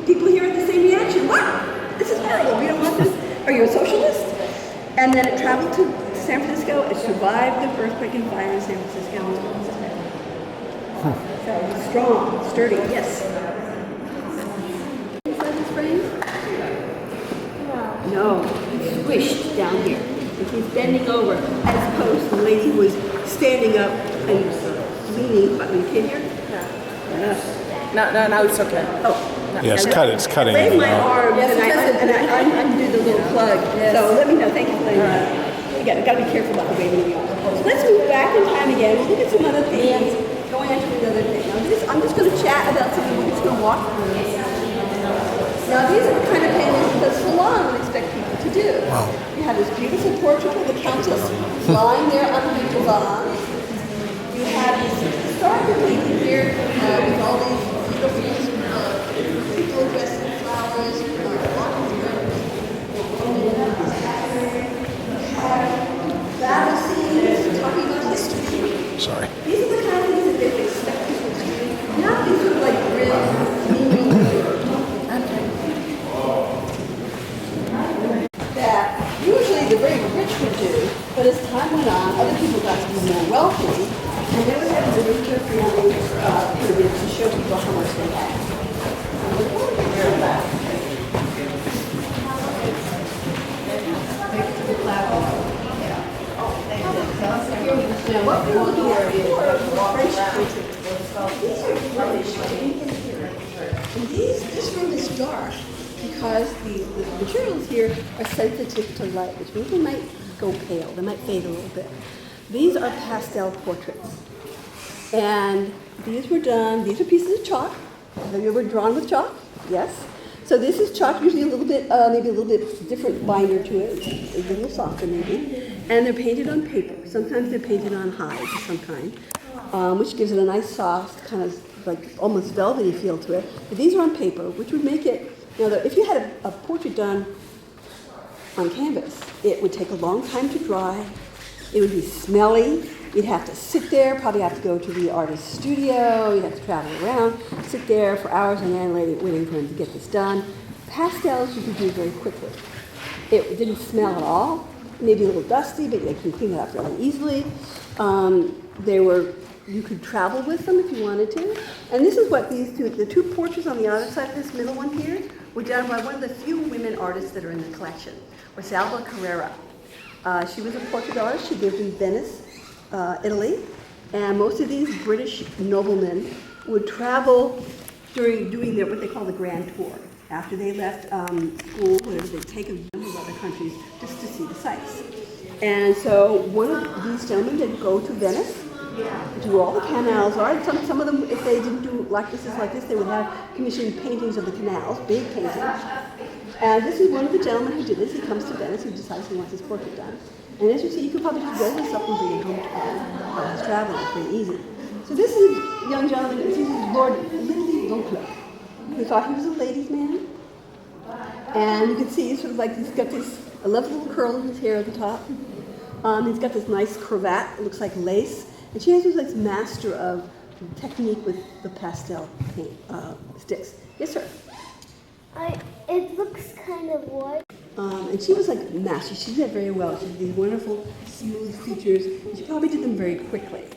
People here had the same reaction. What? This is horrible. We don't want this. Are you a socialist? And then it traveled to San Francisco. It survived the earthquake and fire in San Francisco. So strong, sturdy, yes. Inside this frame? No, he's squished down here. And he's bending over as opposed to the lady who was standing up and leaning. But when you came here? No, it's okay. Oh. Yes, it's cutting. I raised my arms and I undid the little plug. Yes. So let me know. Thank you for letting me know. Again, I've got to be careful about the waving of the arms. So let's move back in time again. We'll look at some other things. Going on to another thing. Now, I'm just going to chat about something. We're just going to walk through this. Now, these are the kind of paintings the salon would expect people to do. Wow. You have this beautiful portrait of the Countess lying there on the divan. You have this historical painting here with all these beautiful people dressed in flowers, walking through. Battle scenes, talking about history. Sorry. These are the kind of things that they would expect people to do. Not these sort of like grim, meaning that usually the very rich would do, but as time went on, other people got to be more wealthy, and they would have the richer family to show people how much they had. Now, what we're looking at here is French. And this room is dark because the materials here are sensitive to light, which means they might go pale, they might fade a little bit. These are pastel portraits. And these are pieces of chalk. Have you ever drawn with chalk? Yes. So this is chalk, usually a little bit, maybe a little bit different binder to it, a little softer maybe. And they're painted on paper. Sometimes they're painted on hide of some kind, which gives it a nice soft, kind of like almost velvety feel to it. But these are on paper, which would make it, if you had a portrait done on canvas, it would take a long time to dry. It would be smelly. You'd have to sit there, probably have to go to the artist's studio, you'd have to travel around, sit there for hours and then waiting for him to get this done. Pastels you could do very quickly. It didn't smell at all, maybe a little dusty, but you can clean it up really easily. You could travel with them if you wanted to. And this is what the two portraits on the other side of this middle one here were done by one of the few women artists that are in the collection, Rosalba Carrera. She was a portrait artist. She lived in Venice, Italy, and most of these British noblemen would travel during doing what they call the Grand Tour. After they left school, whatever, they'd take a number of other countries just to see the sights. And so one of these gentlemen did go to Venice, to where all the canals are. Some of them, if they didn't do likenesses like this, they would have commissioned paintings of the canals, big paintings. And this is one of the gentlemen who did this. He comes to Venice, he decides he wants his portrait done. And as you see, you could probably just go this up and bring it home to him while he's traveling. It's pretty easy. So this is a young gentleman, this is Lord Lindsay Lonclerc, who thought he was a ladies' man. And you can see he's sort of like, he's got this, a lovely little curl in his hair at the top. He's got this nice cravat, it looks like lace. And she has this master of technique with the pastel paint sticks. Yes, sir? It looks kind of white. And she was like master. She did very well. She had these wonderful, smooth features. And she probably did them very quickly.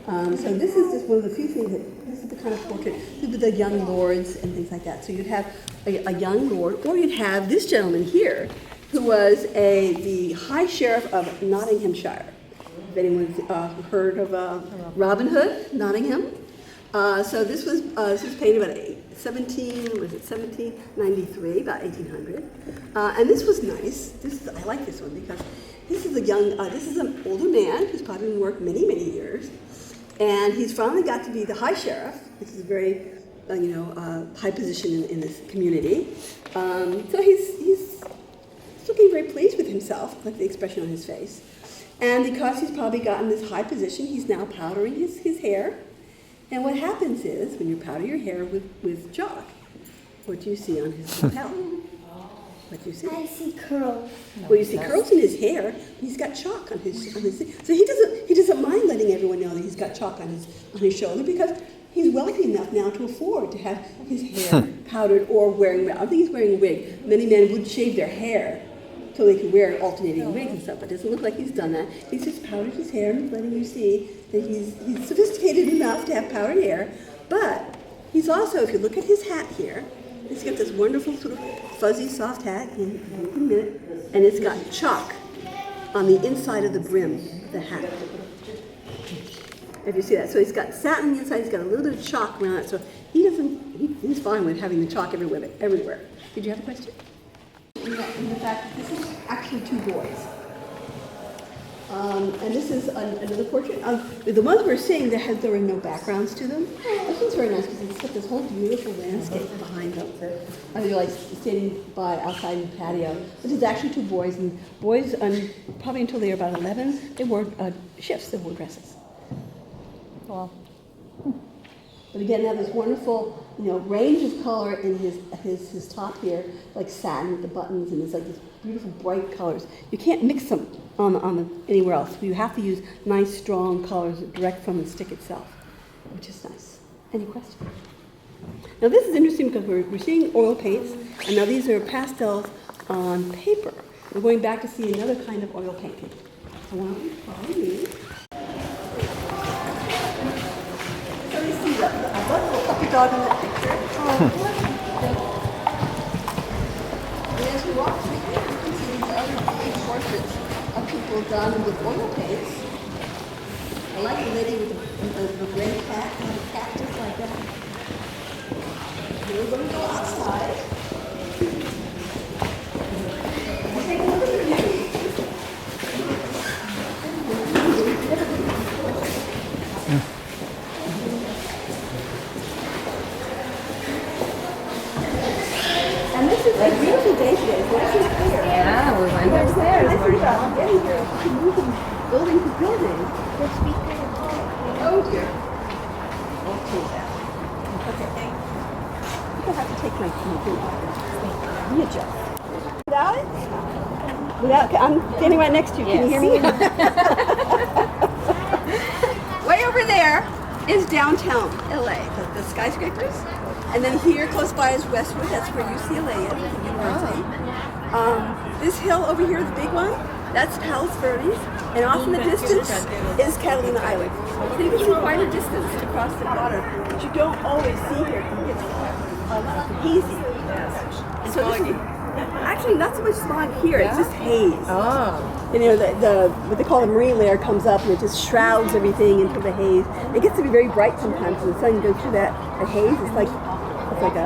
So this is just one of the few things this is the kind of portrait with the young lords and things like that. So you'd have a young lord, or you'd have this gentleman here, who was the High Sheriff of Nottinghamshire. If anyone's heard of Robin Hood, Nottingham. So this was painted about 1793, about 1800. And this was nice. I like this one because this is an older man who's probably been working many, many years. And he's finally got to be the high sheriff, which is a very, high position in this community. So he's looking very pleased with himself, like the expression on his face. And because he's probably gotten this high position, he's now powdering his hair. And what happens is, when you powder your hair with chalk, what do you see on his lapel? What do you see? I see curls. Well, you see curls in his hair. He's got chalk on his. So he doesn't mind letting everyone know that he's got chalk on his shoulder because he's wealthy enough now to afford to have his hair powdered or wearing. I think he's wearing a wig. Many men would shave their hair so they could wear alternating wigs and stuff, but it doesn't look like he's done that. He's just powdered his hair and letting you see that he's sophisticated enough to have powdered hair. But he's also, if you look at his hat here, he's got this wonderful sort of fuzzy, soft hat, and it's got chalk on the inside of the brim of the hat. If you see that, so he's got satin on the inside. He's got a little bit of chalk around it. So he's fine with having the chalk everywhere. Did you have a question? In the fact that this is actually two boys. And this is another portrait. The ones we're seeing, there were no backgrounds to them. This one's very nice because it's got this whole beautiful landscape behind them. You're like standing outside in the patio. This is actually two boys, and boys, probably until they were about 11, they wore shifts, they wore dresses. Wow. But again, they have this wonderful, range of color in his top here, like satin with the buttons, and it's like this beautiful bright colors. You can't mix them on anywhere else. You have to use nice, strong colors direct from the stick itself, which is nice. Any questions? Now this is interesting because we're seeing oil paints, and now these are pastels on paper. We're going back to see another kind of oil painting. So why don't you follow me? I love the little puppy dog in that picture. And as we walk through here, you can see these other big portraits of people done with oil paints. I like the lady with the gray cat and the cactus like that. We're going to go outside. We'll take a look at the view. This is a beautiful day today. It's nice and clear. Yeah, we went upstairs. This is about getting here. We can move from building to building. Oh dear. I'll take that. Okay. I think I'll have to take my thing off. Readjust. Without it? I'm standing right next to you. Can you hear me? Way over there is downtown LA, the skyscrapers. And then here, close by, is Westwood. That's where UCLA is, the university. This hill over here, the big one, that's Palos Verdes. And off in the distance is Catalina Island. So you can see quite a distance across the water, which you don't always see here. It gets hazy. And so this is actually not so much smog here, it's just haze. And the what they call the marine layer comes up and it just shrouds everything into the haze. It gets to be very bright sometimes when the sun goes through the haze. It's like a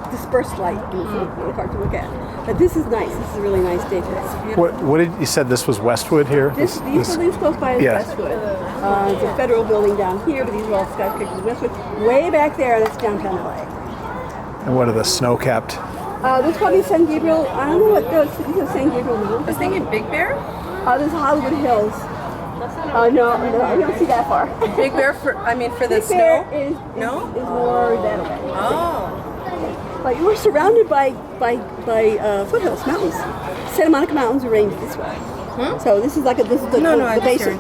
dispersed light, and it's really hard to look at. But this is nice. This is a really nice day today. What did you said? This was Westwood here. These buildings close by is Westwood. It's a federal building down here, but these are all skyscrapers. Westwood, way back there, that's downtown LA. And what are the snow-capped? There's probably San Gabriel. I don't know what those. These are San Gabriel. I was thinking Big Bear. There's Hollywood Hills. No, I don't see that far. Big Bear for the Big snow? Bear is more that way. Oh. But we're surrounded by foothills, mountains. Santa Monica Mountains are ranged this way. So this is the basin.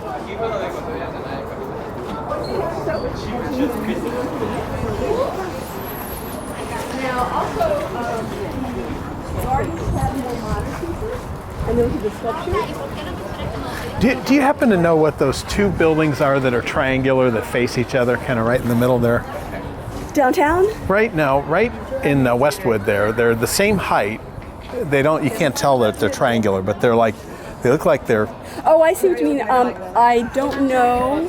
Now also, gardens have more modern pieces, and those are the sculptures. Do you happen to know what those two buildings are that are triangular that face each other, kind of right in the middle there? Downtown? Right now, right in Westwood there. They're the same height. You can't tell that they're triangular, but they look like they're Oh, I see what you mean. I don't know.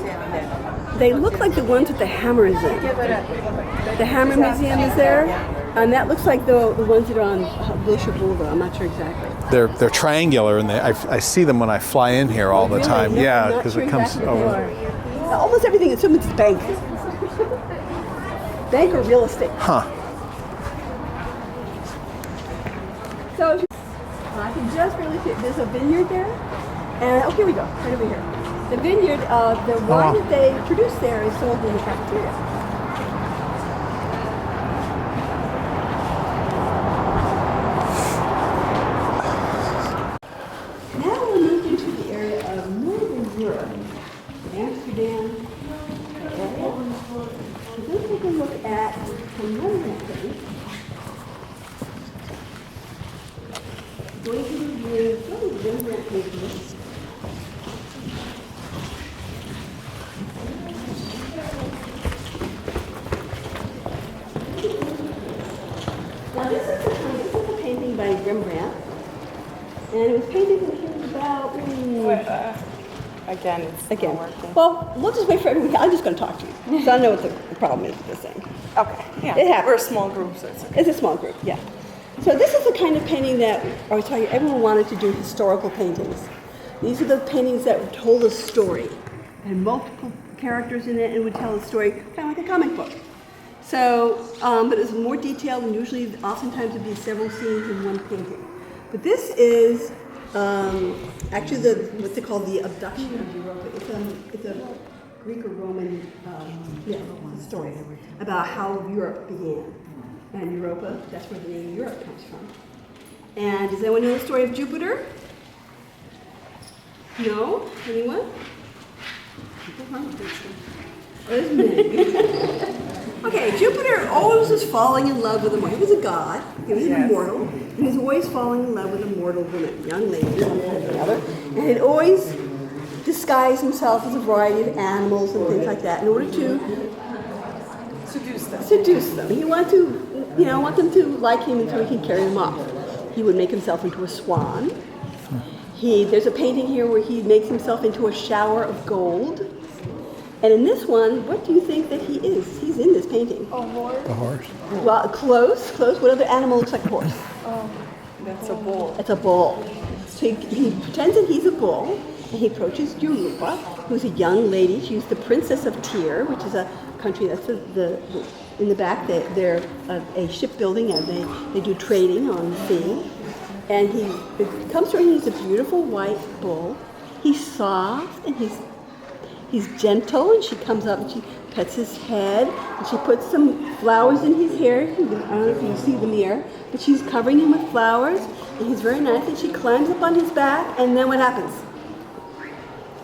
They look like the ones with the hammers in. The Hammer Museum is there, and that looks like the ones that are on Wilshire Boulevard. I'm not sure exactly. They're triangular, and I see them when I fly in here all the time. No, yeah, I'm not because sure it comes exactly over. what they are. Almost everything. It's bank. Bank or real estate. Huh. So I can just really see. There's a vineyard there, and oh, here we go, right over here. The vineyard, the wine that they produce there is sold in the cafeteria. Now we're moving to the area of Northern Europe, Amsterdam. Okay. So let's take a look at another thing. Going to review some of the Rembrandt paintings. Now this is a painting by Rembrandt, and it was painted when he was about. Again, it's Again. Well, we'll just wait for everybody. I'm just going to talk to you, so I know what the problem is with this thing. Okay. Yeah. It happens. We're a small group, so it's okay. It's a small group, yeah. So this is the kind of painting that I was telling you, everyone wanted to do historical paintings. These are the paintings that told a story, and multiple characters in it, and would tell a story, kind of like a comic book. So, but it was more detailed, and usually, oftentimes, it'd be several scenes in one painting. But this is actually what they call the abduction of Europa. It's a Greek or Roman story about how Europe began. And Europa, that's where the name Europe comes from. And does anyone know the story of Jupiter? No? Anyone? There's many. Okay, Jupiter always was falling in love with a woman. He was a god. He was immortal. And he was always falling in love with a mortal woman, young lady, one kind or another. And he'd always disguise himself as a variety of animals and things like that in order to seduce them. He wanted to, want them to like him until he could carry them off. He would make himself into a swan. There's a painting here where he makes himself into a shower of gold. And in this one, what do you think that he is? He's in this painting. A horse? A horse. Well, close. What other animal looks like a horse? Oh, that's a bull. It's a bull. So he pretends that he's a bull, and he approaches Europa, who's a young lady. She's the Princess of Tyre, which is a country that's in the back. They're a shipbuilding, and they do trading on the sea. And he comes to her, and he's a beautiful white bull. He's soft, and he's gentle, and she comes up and she pets his head, and she puts some flowers in his hair. I don't know if you see them here, but she's covering him with flowers, and he's very nice, and she climbs up on his back, and then what happens?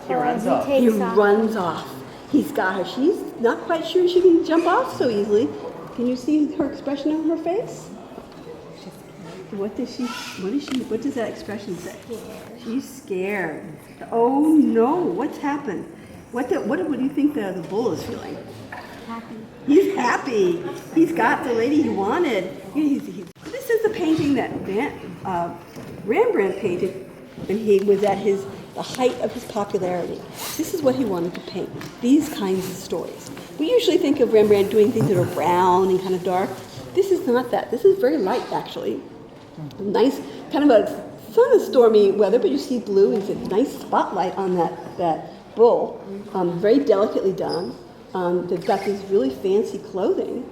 He runs off. He runs off. He's got her. She's not quite sure she can jump off so easily. Can you see her expression on her face? What does that expression say? She's scared. Oh no, what's happened? What do you think the bull is feeling? Happy. He's happy. He's got the lady he wanted. This is the painting that Rembrandt painted when he was at the height of his popularity. This is what he wanted to paint, these kinds of stories. We usually think of Rembrandt doing things that are brown and kind of dark. This is not that. This is very light, actually. Nice, kind of stormy weather, but you see blue, and it's a nice spotlight on that bull. Very delicately done. They've got these really fancy clothing.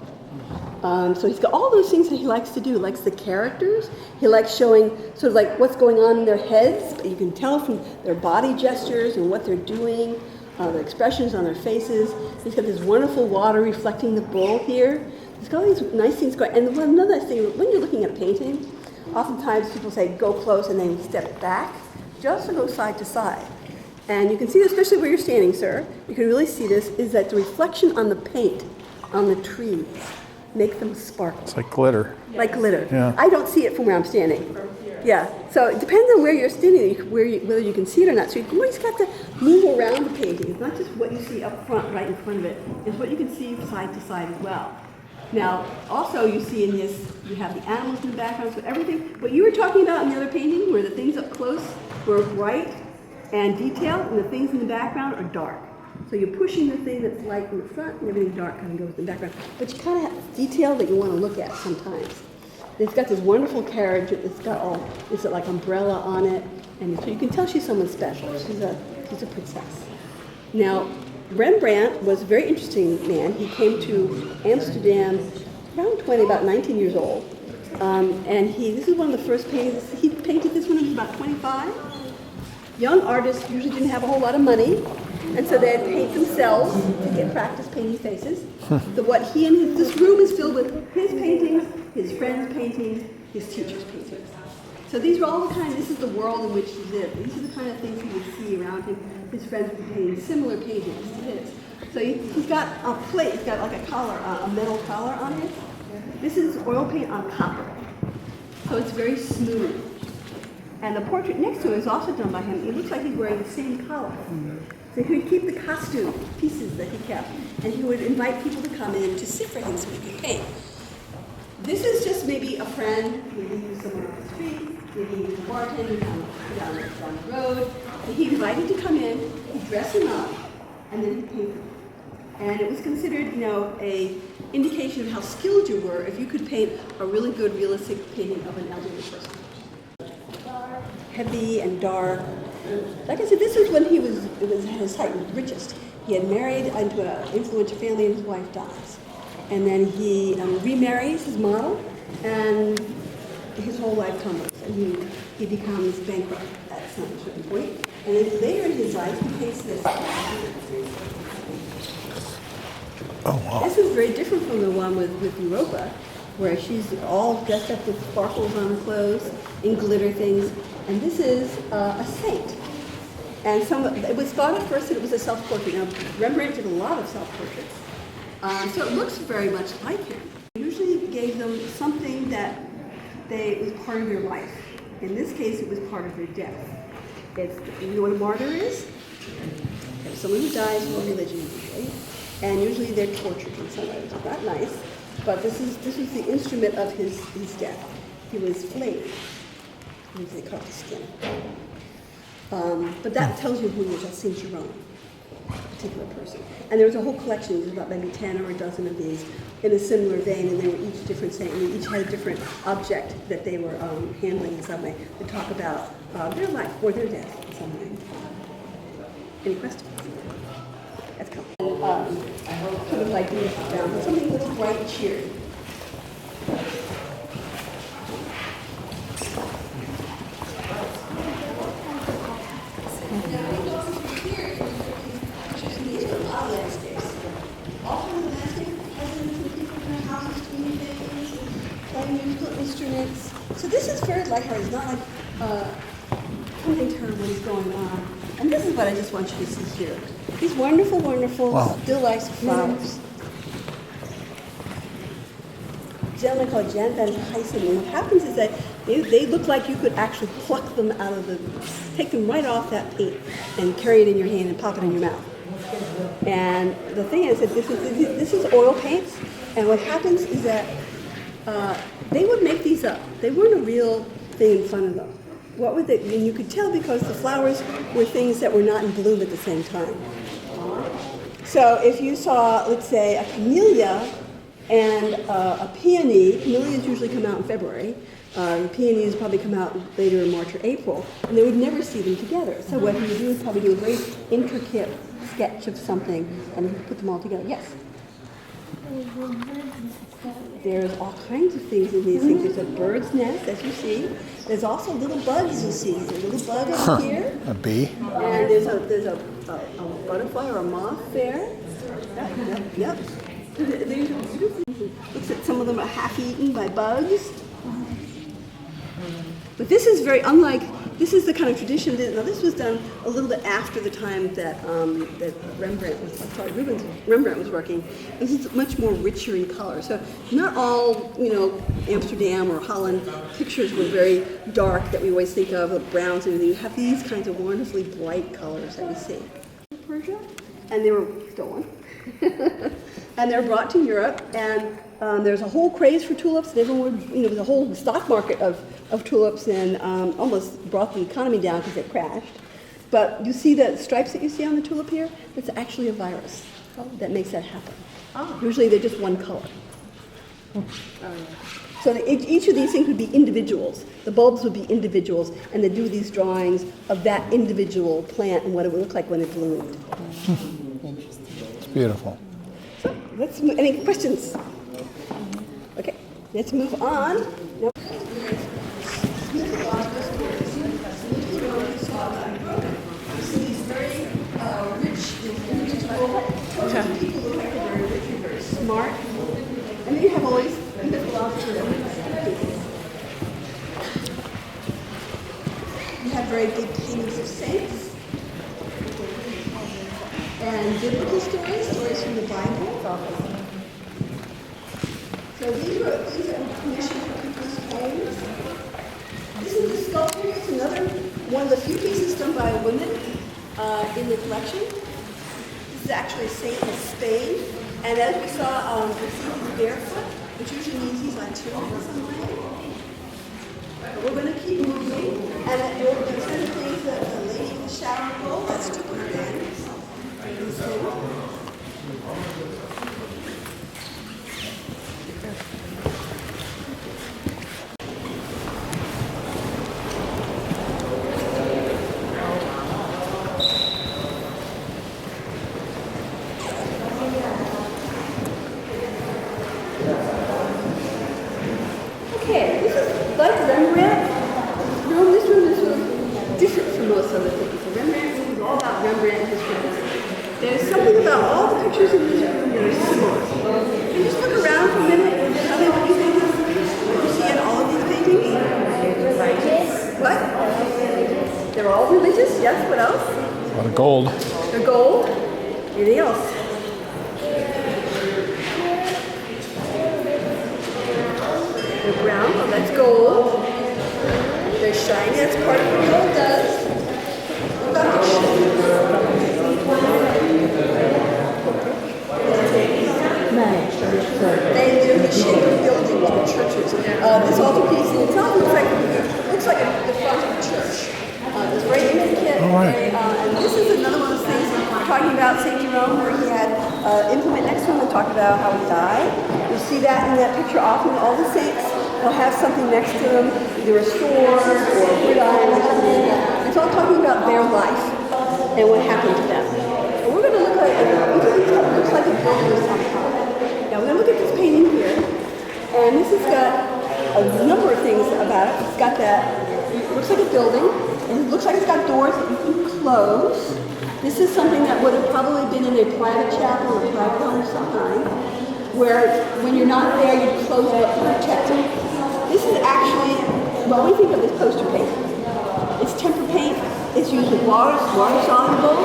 So he's got all those things that he likes to do. He likes the characters. He likes showing sort of like what's going on in their heads. You can tell from their body gestures and what they're doing, the expressions on their faces. He's got this wonderful water reflecting the bull here. He's got all these nice things going. And another thing, when you're looking at a painting, oftentimes people say go close and then step back. You also go side to side. And you can see, especially where you're standing, sir, you can really see this, is that the reflection on the paint, on the trees, make them sparkle. It's like glitter. Like glitter. Yeah. I don't see it from where I'm standing. Yeah, so it depends on where you're standing, whether you can see it or not. So you always got to move around the painting. It's not just what you see up front, right in front of it. It's what you can see side to side as well. Now, also you see in this, you have the animals in the background, so everything. What you were talking about in the other painting, where the things up close were bright, and detail, and the things in the background are dark. So you're pushing the thing that's light in the front, and everything dark kind of goes in the background. But you kind of have detail that you want to look at sometimes. It's got this wonderful carriage. It's got all this like umbrella on it, and so you can tell she's someone special. She's a princess. Now, Rembrandt was a very interesting man. He came to Amsterdam around about 19 years old, and this is one of the first paintings. He painted this when he was about 25. Young artists usually didn't have a whole lot of money, and so they'd paint themselves to get practice painting faces. So what he and this room is filled with his paintings, his friends' paintings, his teachers' paintings. So these are all the kind. This is the world in which he lived. These are the kind of things he would see around him. His friends would be painting similar paintings to his. So he's got a plate. He's got like a collar, a metal collar on it. This is oil paint on copper, so it's very smooth. And the portrait next to it is also done by him. It looks like he's wearing the same collar. So he would keep the costume pieces that he kept, and he would invite people to come in to sit for him so he could paint. This is just maybe a friend, maybe he was someone on the street, maybe he was a bartender down the road, and he invited to come in, he'd dress him up, and then he'd paint him. And it was considered, a indication of how skilled you were if you could paint a really good realistic painting of an elderly person. Heavy and dark. Like I said, this is when his height was richest. He had married into an influential family and his wife dies. And then he remarries his model, and his whole life tumbles, and he becomes bankrupt at some certain point. And then later in his life, he paints this. Oh, wow. This is very different from the one with Europa, where she's all dressed up with sparkles on her clothes and glitter things. And this is a saint. And it was thought at first that it was a self-portrait. Now, Rembrandt did a lot of self-portraits. So it looks very much like him. He usually gave them something that was part of their life. In this case, it was part of their death. You know what a martyr is? It's someone who dies for religion usually. And usually they're tortured in some way, which is not nice. But this is the instrument of his death. He was flayed. They cut the skin. But that tells you who he is. That's Saint Jerome, a particular person. And there was a whole collection. There's about maybe 10 or a dozen of these in a similar vein, and they were each different saint. And they each had a different object that they were handling in some way to talk about their life or their death in some way. Any questions? Let's come. Sort of like this, something that's bright and cheery. Musical instruments. So this is very lighthearted. It's not like something terrible is going on. And this is what I just want you to see here. These wonderful, wonderful still life flowers. Gentlemen called Jan van Geysen. And what happens is that they look like you could actually pluck them out of take them right off that paint and carry it in your hand and pop it in your mouth. And the thing is that this is oil paints. And what happens is that they would make these up. They weren't a real thing in front of them. What would they? And you could tell because the flowers were things that were not in bloom at the same time. So if you saw, let's say, a camellia and a peony, camellias usually come out in February. Peonies probably come out later in March or April, and they would never see them together. So what he would do is probably do a very intricate sketch of something, and he'd put them all together. Yes? There's all kinds of things in these things. There's a bird's nest, as you see. There's also little bugs you see. There's a little bug over here. A bee. And there's a butterfly or a moth there. Yep. Looks like some of them are half eaten by bugs. But this is very unlike. This is the kind of tradition that, now this was done a little bit after the time that Rembrandt was working. This is much more richer in color. So not all, Amsterdam or Holland pictures were very dark that we always think of browns and everything. You have these kinds of wonderfully bright colors that we see. Persia, and they were stolen. And they're brought to Europe, and there's a whole craze for tulips. And everyone would, there's a whole stock market of tulips, and almost brought the economy down because it crashed. But you see the stripes that you see on the tulip here? That's actually a virus that makes that happen. Usually they're just one color. So each of these things would be individuals. The bulbs would be individuals, and they do these drawings of that individual plant and what it would look like when it bloomed. It's beautiful. So any questions? Okay, let's move on. People look like they're very rich and very smart. And then you have all these philosophers. You have very big paintings of saints. And biblical stories from the Bible. So these are commissioned for people's homes. This is the sculpture. It's another one of the few pieces done by women in the collection. This is actually a saint in Spain. And as we saw, he's barefoot, which usually means he's on children in some way. But we're going to keep moving. And there are certain things that the lady in the shower bowl, that's to put her in. Okay, this is like Rembrandt. This room is sort of different from most other things. So Rembrandt room is all about Rembrandt and his friends. There's something about all the pictures in this room that are similar. Can you just look around for a minute and tell me what you think you see in all of these paintings? What? They're all religious? Yes, what else? A lot of gold. They're gold. Anything else? They're brown, oh that's gold. They're shiny, that's part of what gold does. What about the shoes? They do the shape of buildings or churches. This altarpiece in itself looks like the front of a church. It's very intricate. And this is another one of those things talking about St. Jerome, where he had implement next to him and talked about how he died. You see that in that picture often. All the saints will have something next to them, either a sword or a gridiron or something like that. It's all talking about their life and what happened to them. And we're going to look at each of these looks like a building of some kind. Now we're going to look at this painting here, and this has got a number of things about it. It's got that, it looks like a building, and it looks like it's got doors that you can close. This is something that would have probably been in a private chapel or a private home of some kind, where when you're not there, you close it up to protect it. This is actually, well, we think of as poster paint. It's temper paint. It's used with water soluble,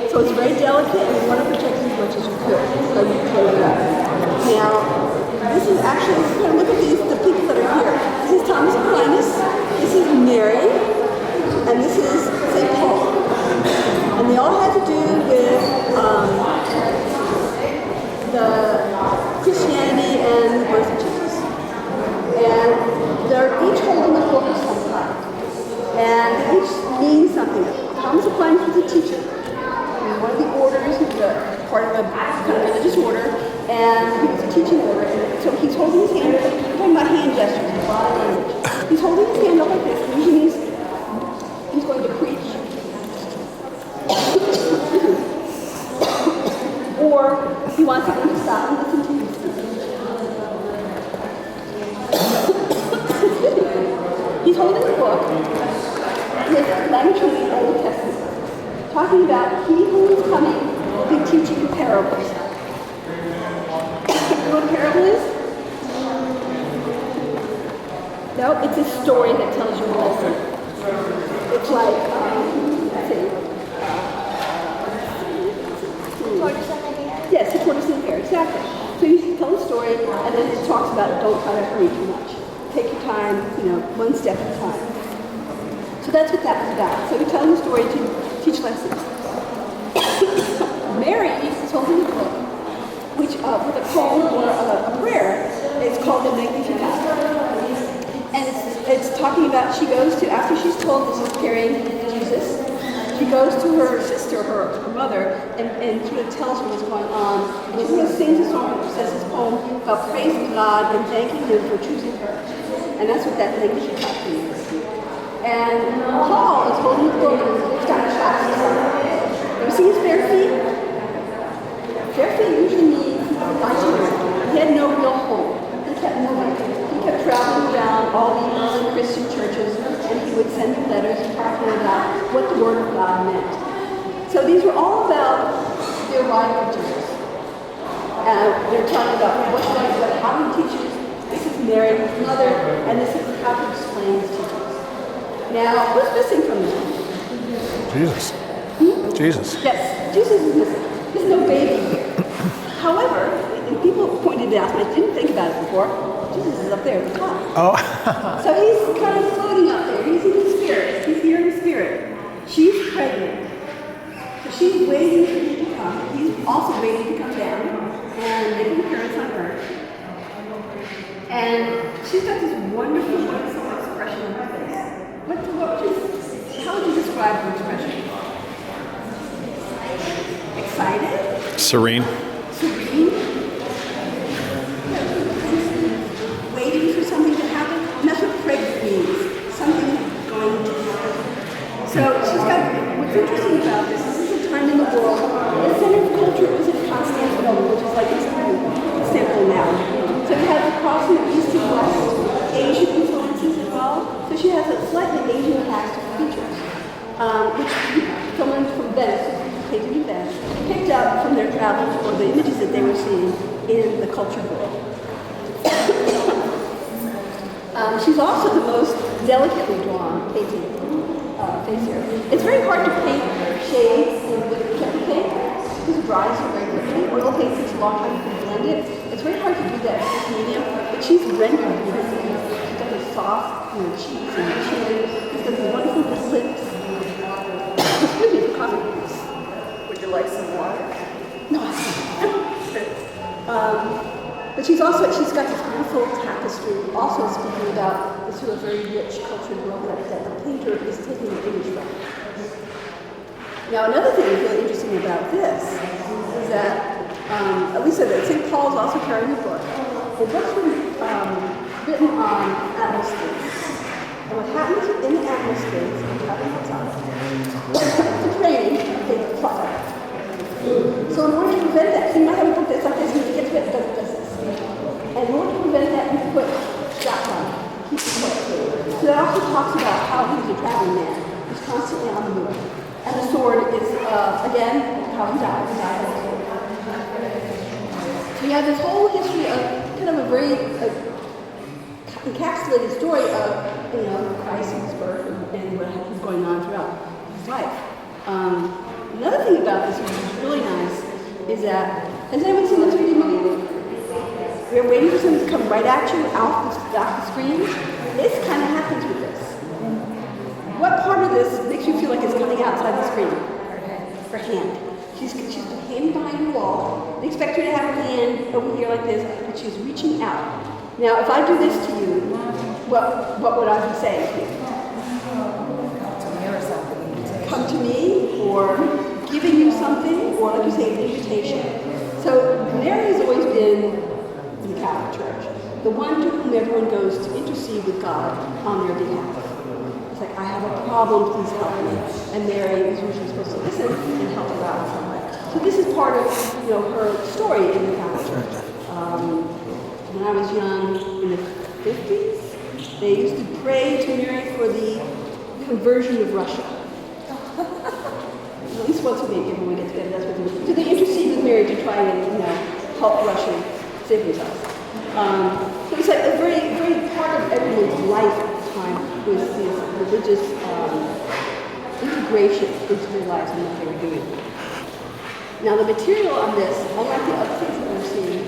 so it's very delicate, and you want to protect it as much as you could, so you close it up. Now, this is actually, if you're going to look at the people that are here. This is Thomas Aquinas, this is Mary, and this is St. Paul. And they all had to do with the Christianity and the birth of Jesus. And they're each holding a book of some kind. And they each mean something. Thomas Aquinas was a teacher. He was one of the orders, he was part of a kind of religious order, and he was a teaching order. And so he's holding his hand, we're talking about hand gestures, a lot of language. He's holding his hand up like this, and usually means he's going to preach. Or he wants everyone to stop and listen to him speak. He's holding a book with language from the Old Testament, talking about he who is coming will be teaching parables. You know what a parable is? No, it's a story that tells you a lesson. It's like, let's see. Yes, the tortoise and the hare, exactly. So you tell a story, and then it talks about don't try to hurry too much. Take your time, one step at a time. So that's what that was about. So you're telling the story to teach lessons. Mary is holding a book, which with a poem or a prayer, it's called the Magnificat. And it's talking about, she goes to, after she's told this is carrying Jesus, she goes to her sister, her mother, and sort of tells her what's going on. And she sort of sings a song, says this poem about praising God and thanking Him for choosing her. And that's what that language she taught me. And Paul is holding the book and looks down his shots. You see his bare feet? Bare feet usually means itinerant. He had no real home. He kept moving. He kept traveling around all the early Christian churches, and he would send them letters talking about what the Word of God meant. So these were all about the arrival of Jesus. They're talking about what's going on, how he teaches. This is Mary, his mother, and this is how he explains teachings. Now, who's missing from this? Jesus. Jesus. Yes, Jesus is missing. There's no baby here. However, and people pointed it out, and I didn't think about it before, Jesus is up there at the top. Oh. So he's kind of floating up there. He's in the spirit. He's here in the spirit. She's pregnant. So she's waiting for him to come. He's also waiting to come down and make an appearance on earth. And she's got this wonderful, wonderful expression on her face. How would you describe her expression? Excited? Serene. Serene? Waiting for something to happen? And that's what pregnant means. Something is going to happen. So she's got, what's interesting about this is a time in the world, the center of culture was in Constantinople, which is like Istanbul now. So you have the crossing of East and West, Asian influences as well. So she has a slightly Asian cast of features, which someone from Venice, painted in Venice, picked up from their travels or the images that they were seeing in the culture world. She's also the most delicately drawn painting face here. It's very hard to paint shades with chemical paint because it dries so very quickly. Oil paint takes a long time to blend it. It's very hard to do that in this medium, but she's rendered beautifully. She's got this soft cheeks and chin. She's got these wonderful lips. Excuse me for coughing. Would you like some water? No, but she's got this beautiful tapestry, also speaking about this sort of very rich cultured world that the painter is taking an image from. Now, another thing that's really interesting about this is that, at least that St. Paul's also carrying a book. The book's written on atmospheres. And what happens in the atmospheres, what happens outside, if it's raining, they fluff out. So in order to prevent that, so you might have a book that's like this, and it gets wet, does this. And in order to prevent that, you put straps on it, keep it wet. So that also talks about how he was a traveling man. He's constantly on the move. And the sword is, again, how he died. He died on the sword. So you have this whole history of kind of a very encapsulated story of, Christ and his birth and what was going on throughout his life. Another thing about this, which is really nice, is that, has anyone seen the 3D movie? You're waiting for something to come right at you off the screen. This kind of happens with this. What part of this makes you feel like it's coming outside the screen? Her hand. She's hand behind the wall. They expect her to have her hand over here like this, but she's reaching out. Now, if I do this to you, what would I be saying to you? Come to me, or giving you something, or like you say, an invitation. So Mary has always been in the Catholic Church, the one to whom everyone goes to intercede with God on their behalf. It's like, I have a problem, please help me. And Mary is usually supposed to listen and help her out in some way. So this is part of her story in the Catholic Church. When I was young, in the 50s, they used to pray to Mary for the conversion of Russia. At least once a week, when we get together, that's what they do. So they intercede with Mary to try and help Russia save themselves. So it's like a very, very part of everyone's life at the time was this religious integration into their lives and what they were doing. Now the material on this, unlike the other things that we've seen,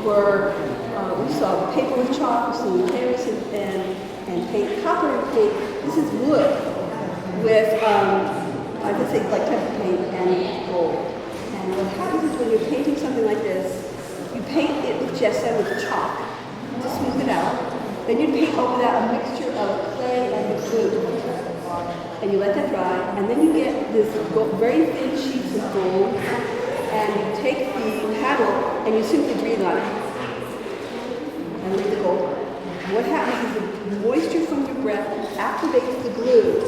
we saw paper with chalk, we saw canvas and paint, copper and paint. This is wood with, I could say, like temper paint and gold. And what happens is when you're painting something like this, you paint it with gesso, with chalk, to smooth it out. Then you paint over that a mixture of clay and glue. And you let that dry, and then you get this very thin sheets of gold, and you take the paddle and you simply breathe on it. And leave the gold. And what happens is the moisture from your breath activates the glue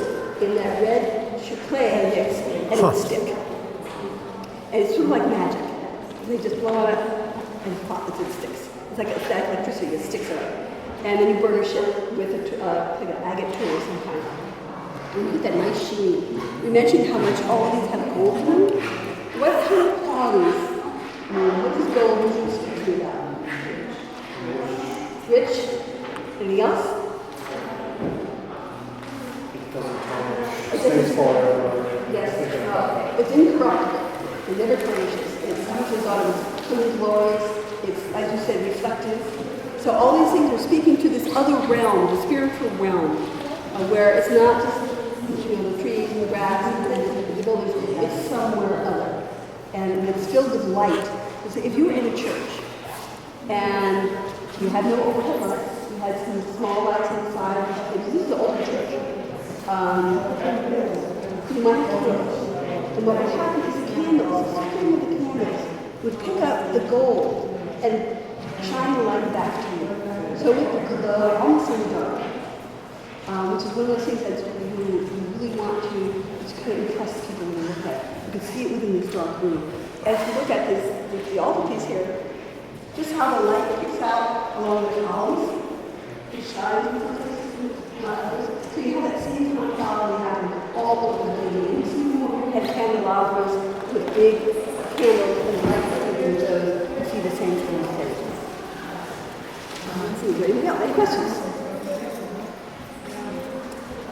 in that red clay mix, and it will stick. And it's sort of like magic. They just blow it up and pop, it sticks. It's like static electricity, it sticks it up. And then you burnish it with like an agate tool of some kind. And you get that nice sheen. We mentioned how much all of these have gold in them. What kind of qualities? What does gold usually speak to you about? Rich? Anything else? Yes. It's incorruptible. It never tarnishes. It's usually thought of as clean, glorious. It's, as you said, reflective. So all these things are speaking to this other realm, the spiritual realm, where it's not just the trees and the grass and the buildings. It's somewhere other, and it's filled with light. So if you were in a church and you had no overhead lights, you had some small lights on the side. This is the older church. You might have candles. And what would happen is the candles, the flickering of the candles, would pick up the gold and shine the light back to you. So it would glow almost in the dark, which is one of those things that you really want to just kind of impress people when you look at it. You can see it within this dark room. As you look at this, the altarpiece here, just how the light kicks out along the columns, it shines into places. So you have that same kind of quality happening all over the building. You see people had candelabras with big candles and lights that you see the same thing in places. Let's see, any questions?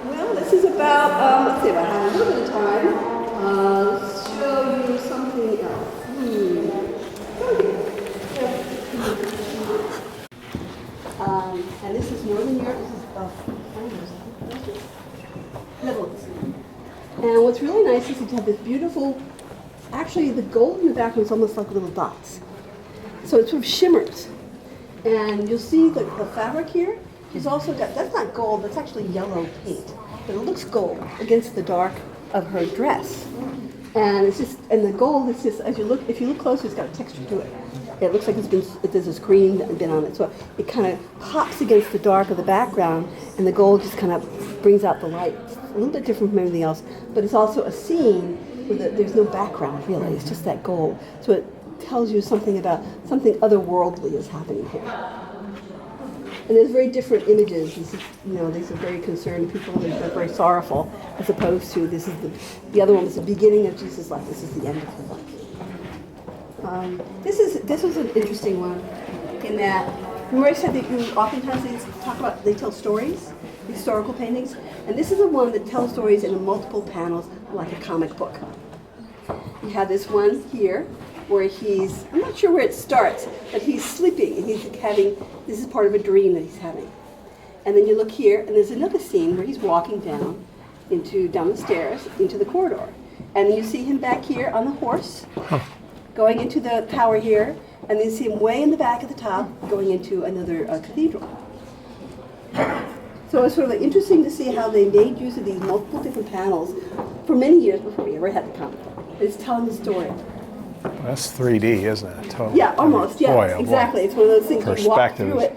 Well, this is about, let's see, I have a little bit of time. Let's show you something else. And this is Northern Europe. This is Netherlands. And what's really nice is you have this beautiful, actually the gold in the background is almost like little dots. So it sort of shimmers. And you'll see the fabric here. She's also got, that's not gold, that's actually yellow paint. But it looks gold against the dark of her dress. And it's just, and the gold is just, as you look, if you look closer, it's got a texture to it. It looks like there's a screen that has been on it. So it kind of pops against the dark of the background, and the gold just kind of brings out the light. It's a little bit different from everything else, but it's also a scene where there's no background really. It's just that gold. So it tells you something about something otherworldly is happening here. And there's very different images. This is, these are very concerned people. They're very sorrowful, as opposed to this is the other one was the beginning of Jesus' life. This is the end of his life. This was an interesting one in that, remember I said that you oftentimes they tell stories, historical paintings, and this is the one that tells stories in multiple panels like a comic book. You have this one here where I'm not sure where it starts, but he's sleeping and he's having, this is part of a dream that he's having. And then you look here and there's another scene where he's walking down the stairs into the corridor. And then you see him back here on the horse, going into the tower here, and then you see him way in the back at the top, going into another cathedral. So it's sort of interesting to see how they made use of these multiple different panels for many years before we ever had the comic book. It's telling the story. That's 3D, isn't it? Totally. Yeah, almost. Yeah, boy, exactly. It's one of those things you walk through it.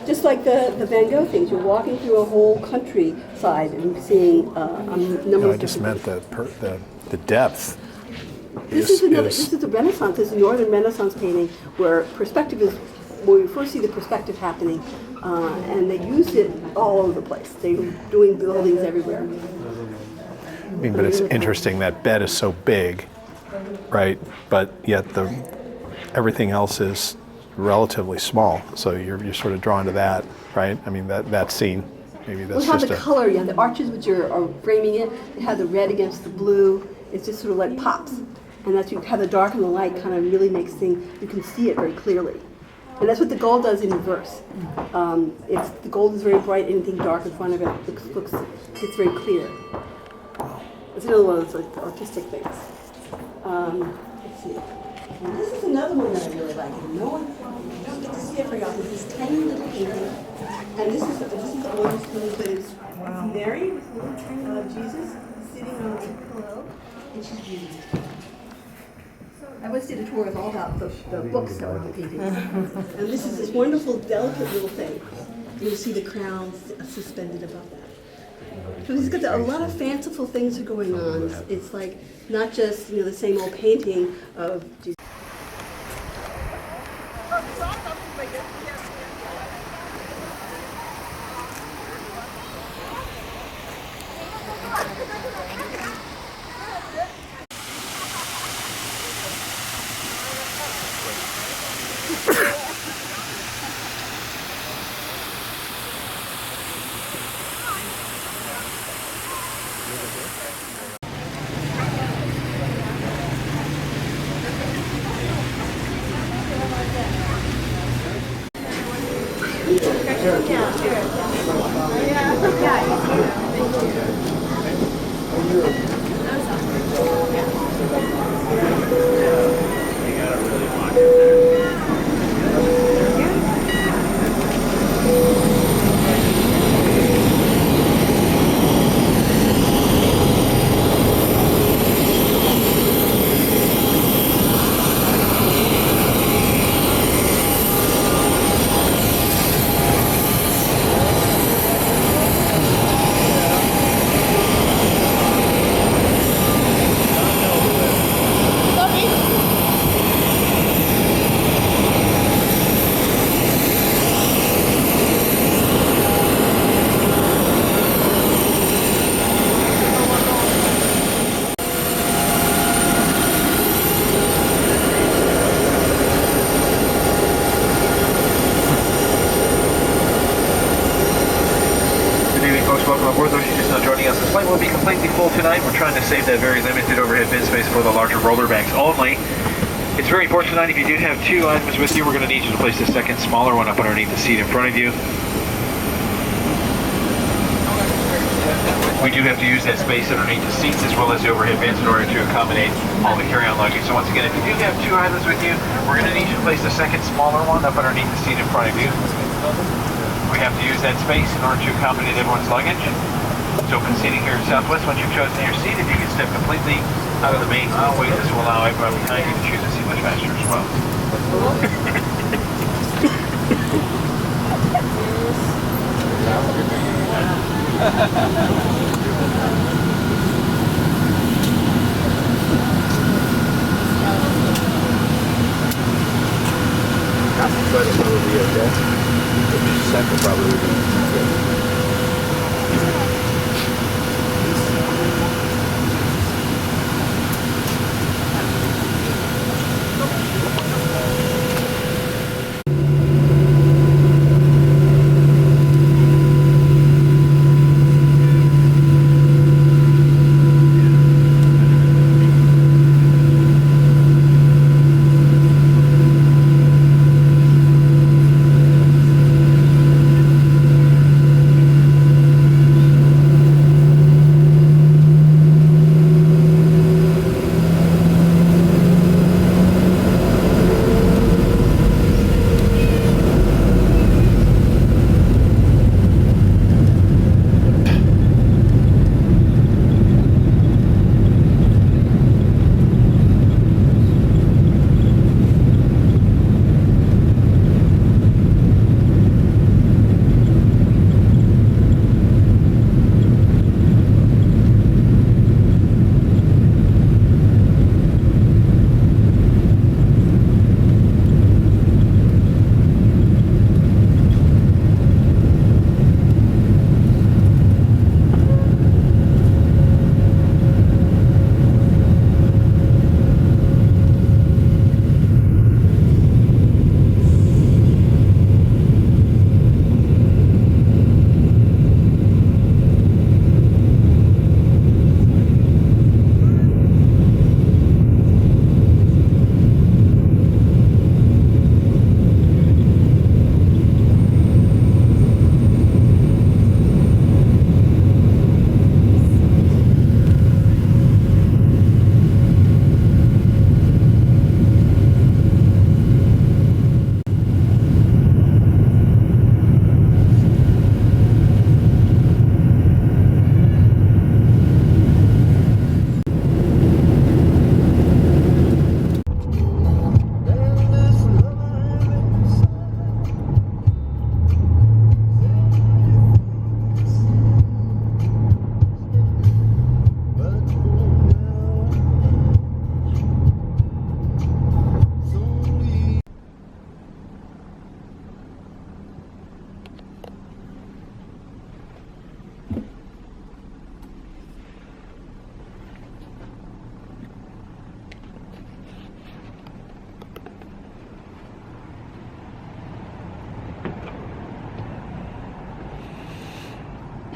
Just like the Van Gogh things, you're walking through a whole countryside and seeing a number of I just meant the depth. This is the Renaissance. This is a Northern Renaissance painting where perspective is where you first see the perspective happening, and they used it all over the place. They were doing buildings everywhere. I mean, but it's interesting that bed is so big, right? But yet everything else is relatively small. So you're sort of drawn to that, right? I mean, that scene. Maybe that's just the color. Yeah, the arches which are framing it. They have the red against the blue. It's just sort of like pops, and that's you have the dark and the light kind of really makes things. You can see it very clearly, and that's what the gold does in reverse. The gold is very bright. Anything dark in front of it gets very clear. It's another one of those like artistic things. Let's see. And this is another one that I really like. And you don't get to see it very often. This tiny little painting, and this is the one who's Mary with Jesus. sitting on a pillow, and she's reading. I once did a tour with all about the books that were on the paintings. And this is this wonderful, delicate little thing. You see the crown suspended above that. So he's got a lot of fanciful things are going on. It's like not just the same old painting of Jesus. Save that very limited overhead bin space for the larger roller bags only. It's very important tonight, if you do have two items with you, we're going to need you to place the second smaller one up underneath the seat in front of you. We do have to use that space underneath the seats as well as the overhead bins in order to accommodate all the carry-on luggage. So once again, if you do have two items with you, we're going to need you to place the second smaller one up underneath the seat in front of you. We have to use that space in order to accommodate everyone's luggage. So when seating here at Southwest, once you've chosen your seat, if you can step completely out of the main aisleways, this will allow everyone behind you to choose a seat much faster as well. But it will be okay. The second probably will be okay.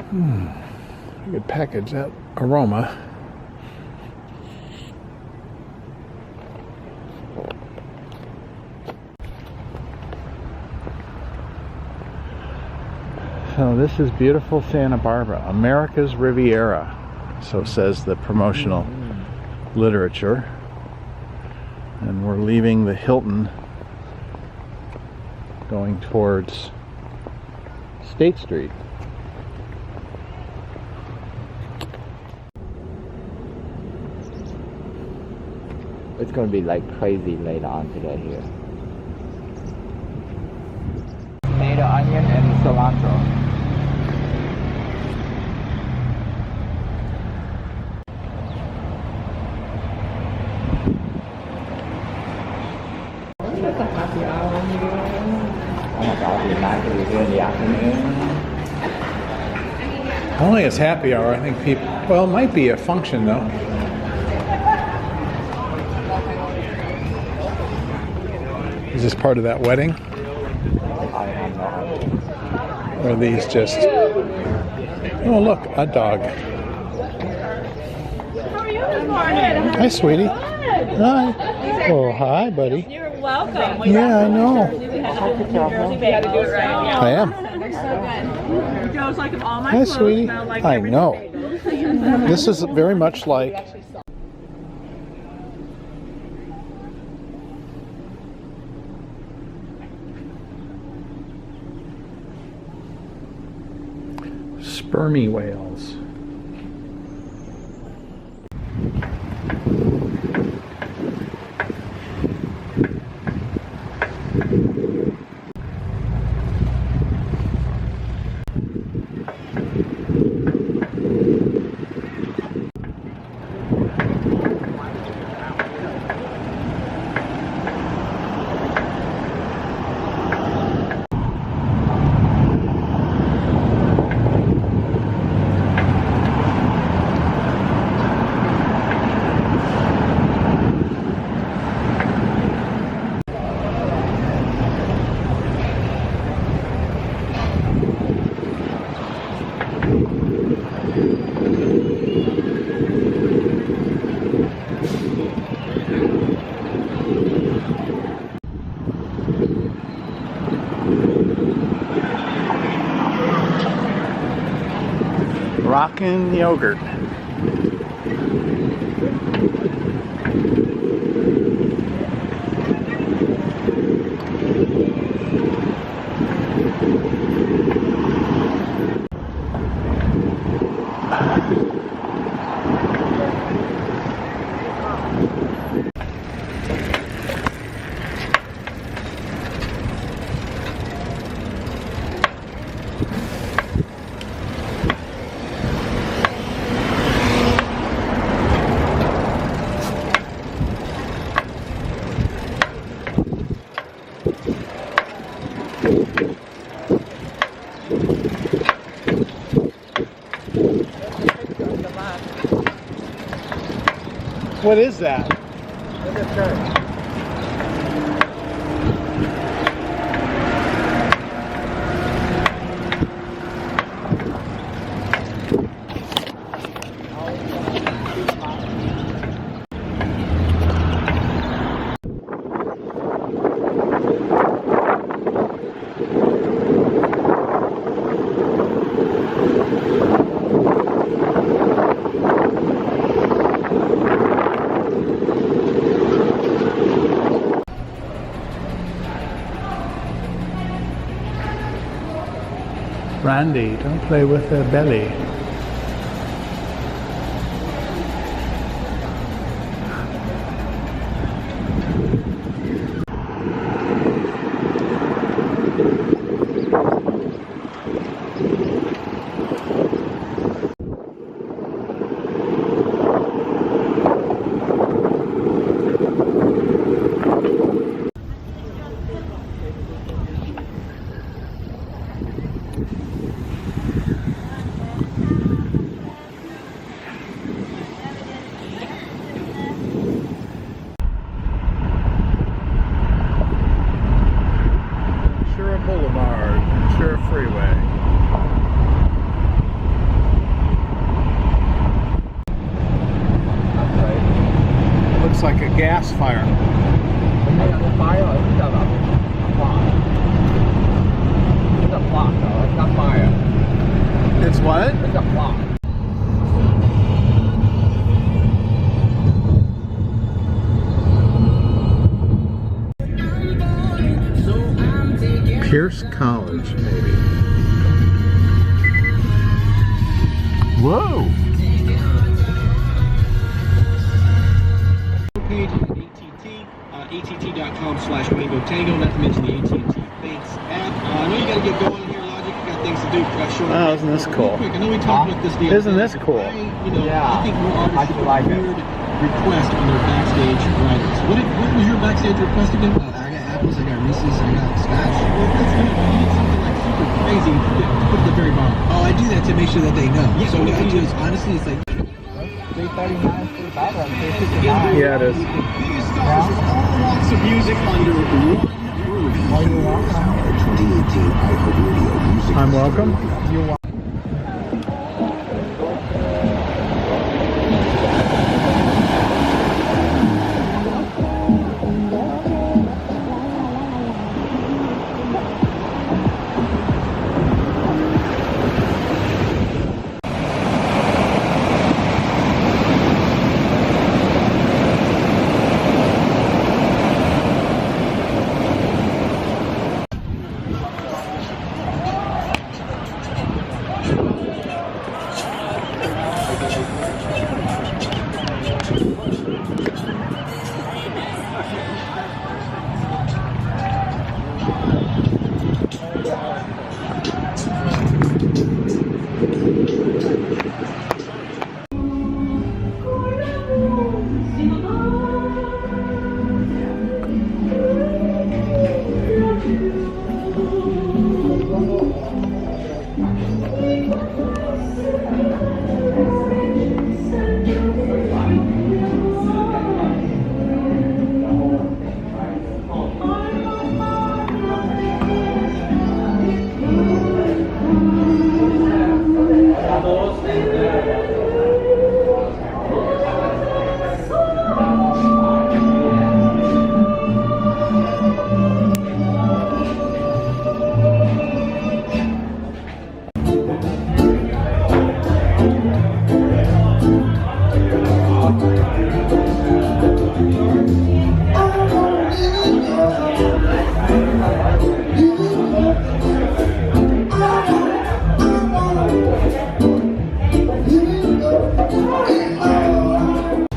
I could package that aroma. So this is beautiful Santa Barbara, America's Riviera. So says the promotional literature. And we're leaving the Hilton going towards State Street. It's going to be like crazy later on today here. Tomato, onion, and cilantro. It's a happy hour here. Oh my God, we're not going to be here in the afternoon. I don't think it's happy hour. I think people, well, it might be a function though. Is this part of that wedding? Or are these just... Oh, look, a dog. How are you this morning? Hi, sweetie. Hi. Oh, hi, buddy. You're welcome. Yeah, I know. We had to do it right. I am. They're so good. Joe's like all my Hi, clothes sweetie. smell like I everything know. they do. This is very much like... spermy whales. Rockin' yogurt. What is that? Randy, don't play with her belly. like a gas fire. Fire is a plot. It's a plot, though. It's not fire. It's what? It's a plot. Pierce College, maybe. Whoa! Page is ATT, att.com/Wango Tango, not to mention the AT&T Thanks app. I know you gotta get going here, Logic. You got things to do. Oh, isn't this cool? Real quick, I know we talked about this the other Isn't day, this cool? I think more artists should have a weird request on their backstage writers. What was your backstage request again? I got apples, I got Reese's, I got scotch. Well, that's good. You need something like super crazy to put at the very bottom. Oh, I do that to make sure that they know. Yeah, so what I do is, honestly, it's like 339, 359. Yeah, it is. Biggest stars of all walks of music under one roof. I'm welcome.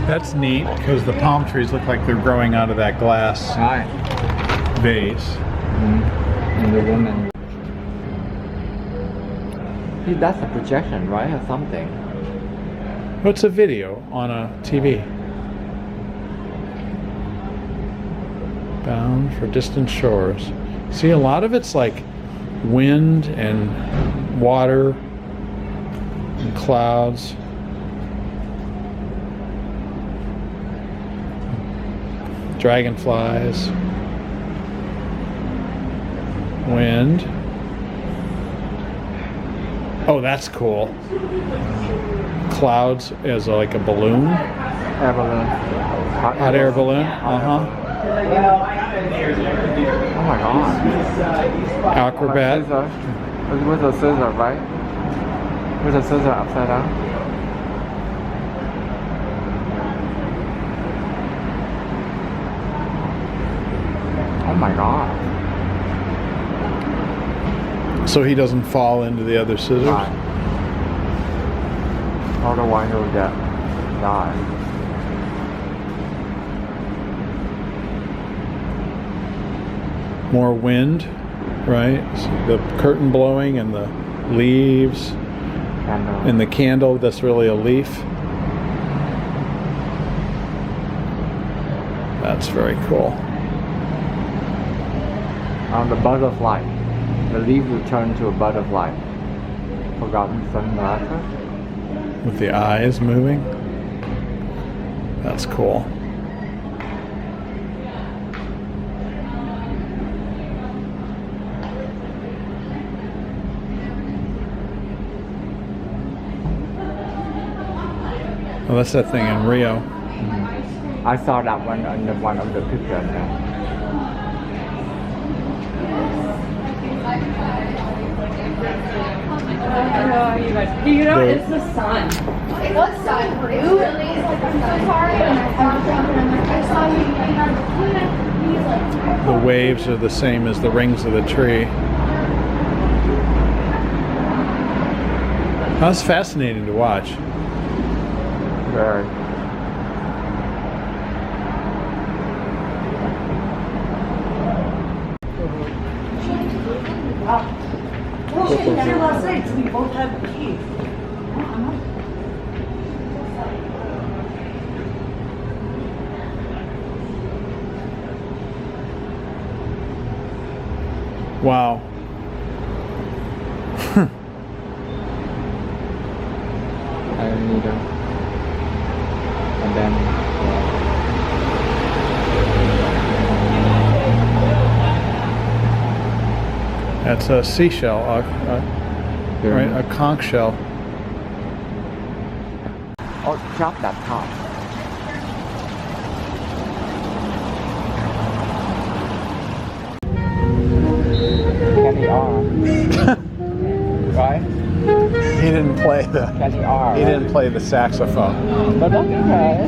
That's neat because the palm trees look like they're growing out of that glass vase. And the woman. See, that's a projection, right, or something? What's a video on a TV? Bound for distant shores. See, a lot of it's like wind and water and clouds. Dragonflies. Wind. Oh, that's cool. Clouds as like a balloon. Air balloon. Hot air balloon. Uh-huh. Oh my god. Acrobat. With a scissor, right? With a scissor upside down. Oh my god. So he doesn't fall into the other scissors? Right. Otherwise he'll die. More wind, right? So the curtain blowing and the leaves. Candle. And the candle, that's really a leaf. That's very cool. The butterfly. The leaf will turn to a butterfly. Forgotten sunglasses. With the eyes moving. That's cool. Well, that's that thing in Rio. I saw that one on one of the pictures. You know, it's the sun. What sun? Really? The waves are the same as the rings of the tree. That's fascinating to watch. Very. Well, she was here last night, so we both had the keys. Wow. I need a, and then That's a seashell, right? A conch shell. oh, chop that top. Kenny R. Right? He didn't play the. Kenny R. He didn't play the saxophone. But that's okay.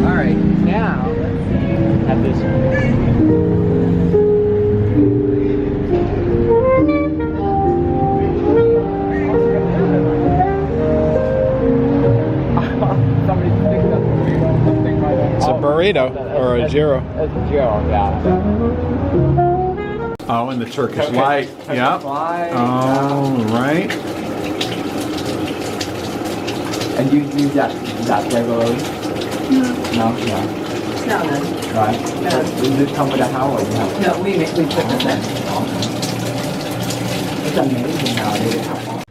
All right, now let's have this. Somebody picked up something right there. It's a burrito or a gyro. It's a gyro, yeah. Oh, and the Turkish light. Yeah. Oh, right. And you do that regularly? No, no. Now then. Right. Does it come with a how or you have? No, we put this in. It's amazing how they have one.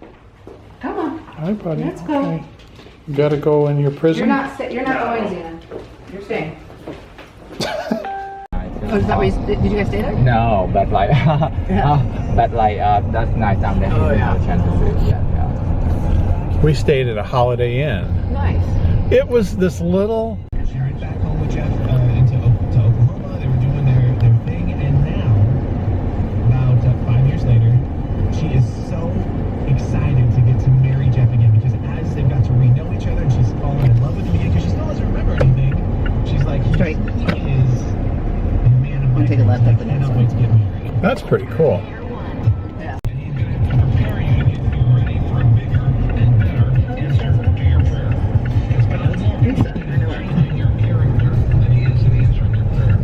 Come on. Hi, buddy. Let's go. Okay. You gotta go in your prison. You're not going, Zena. You're staying. Oh, is that where did you guys stay there? No, but like, but like, that's nice down there. Oh, yeah. Chance to see. Yeah. We stayed at a Holiday Inn. Nice. It was this little. She went back home with Jeff to Oklahoma. They were doing their thing, and now, about 5 years later, she is so excited to get to marry Jeff again because as they've got to re-know each other, and she's fallen in love with him again because she still doesn't remember anything. She's like, he is the man of my dreams. Take a left I at the next cannot one. wait to get married. That's pretty cool. Yeah. Prepare you to get ready for a bigger and better answer to your prayer. It's been a long Lisa. in your character that he is the answer to your prayer.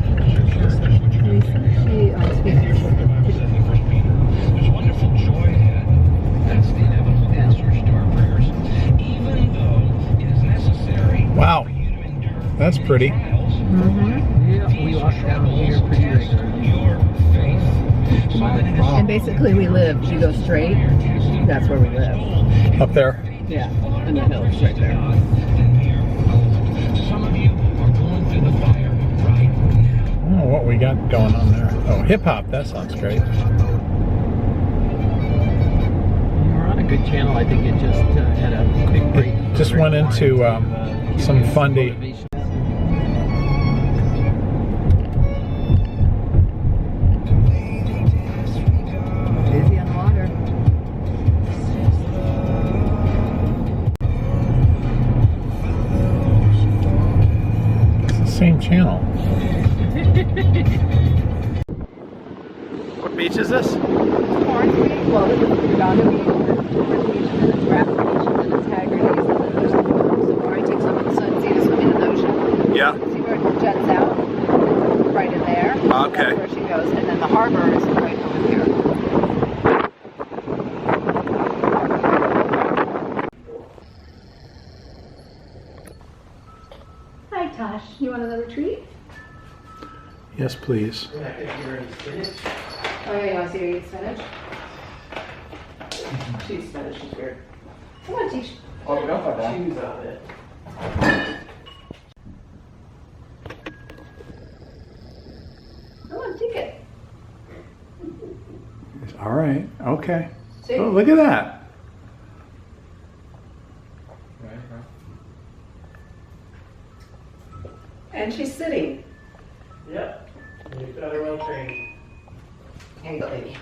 There's wonderful joy ahead. That's the inevitable answers to our prayers. Even though it is necessary Wow. for you to endure That's pretty. trials, Yeah, we walk down here pretty regularly. your faith. So that it is And basically we live, you go straight, that's where we live. Up there. Yeah, in the hills right there. Some of you are going through the fire right now. Oh, what we got going on there? Oh, hip hop. That sounds great. We're on a good channel. I think it just had a big break. It just went into some fundy. Busy on the water. It's the same channel. What beach is this? Orange Beach, well, this is Redondo Beach, Orange Beach, and then it's Rapid Beach, and then it's Haggerty, and then there's the Safari takes off in the sun, see to swim in the ocean. Yeah. See where it jets out? Right in there. Okay. That's where she goes, and then the harbor is right over here. Hi, Tosh. You want another treat? Yes, please. Oh, yeah, you want to see her eat spinach? She's spinach, she's weird. Come on, Tish. Oh, go for that. Choose on it. Come on, take it. All right. Okay. See? Oh, look at that. Yep. You've got her well trained. Here you go, baby.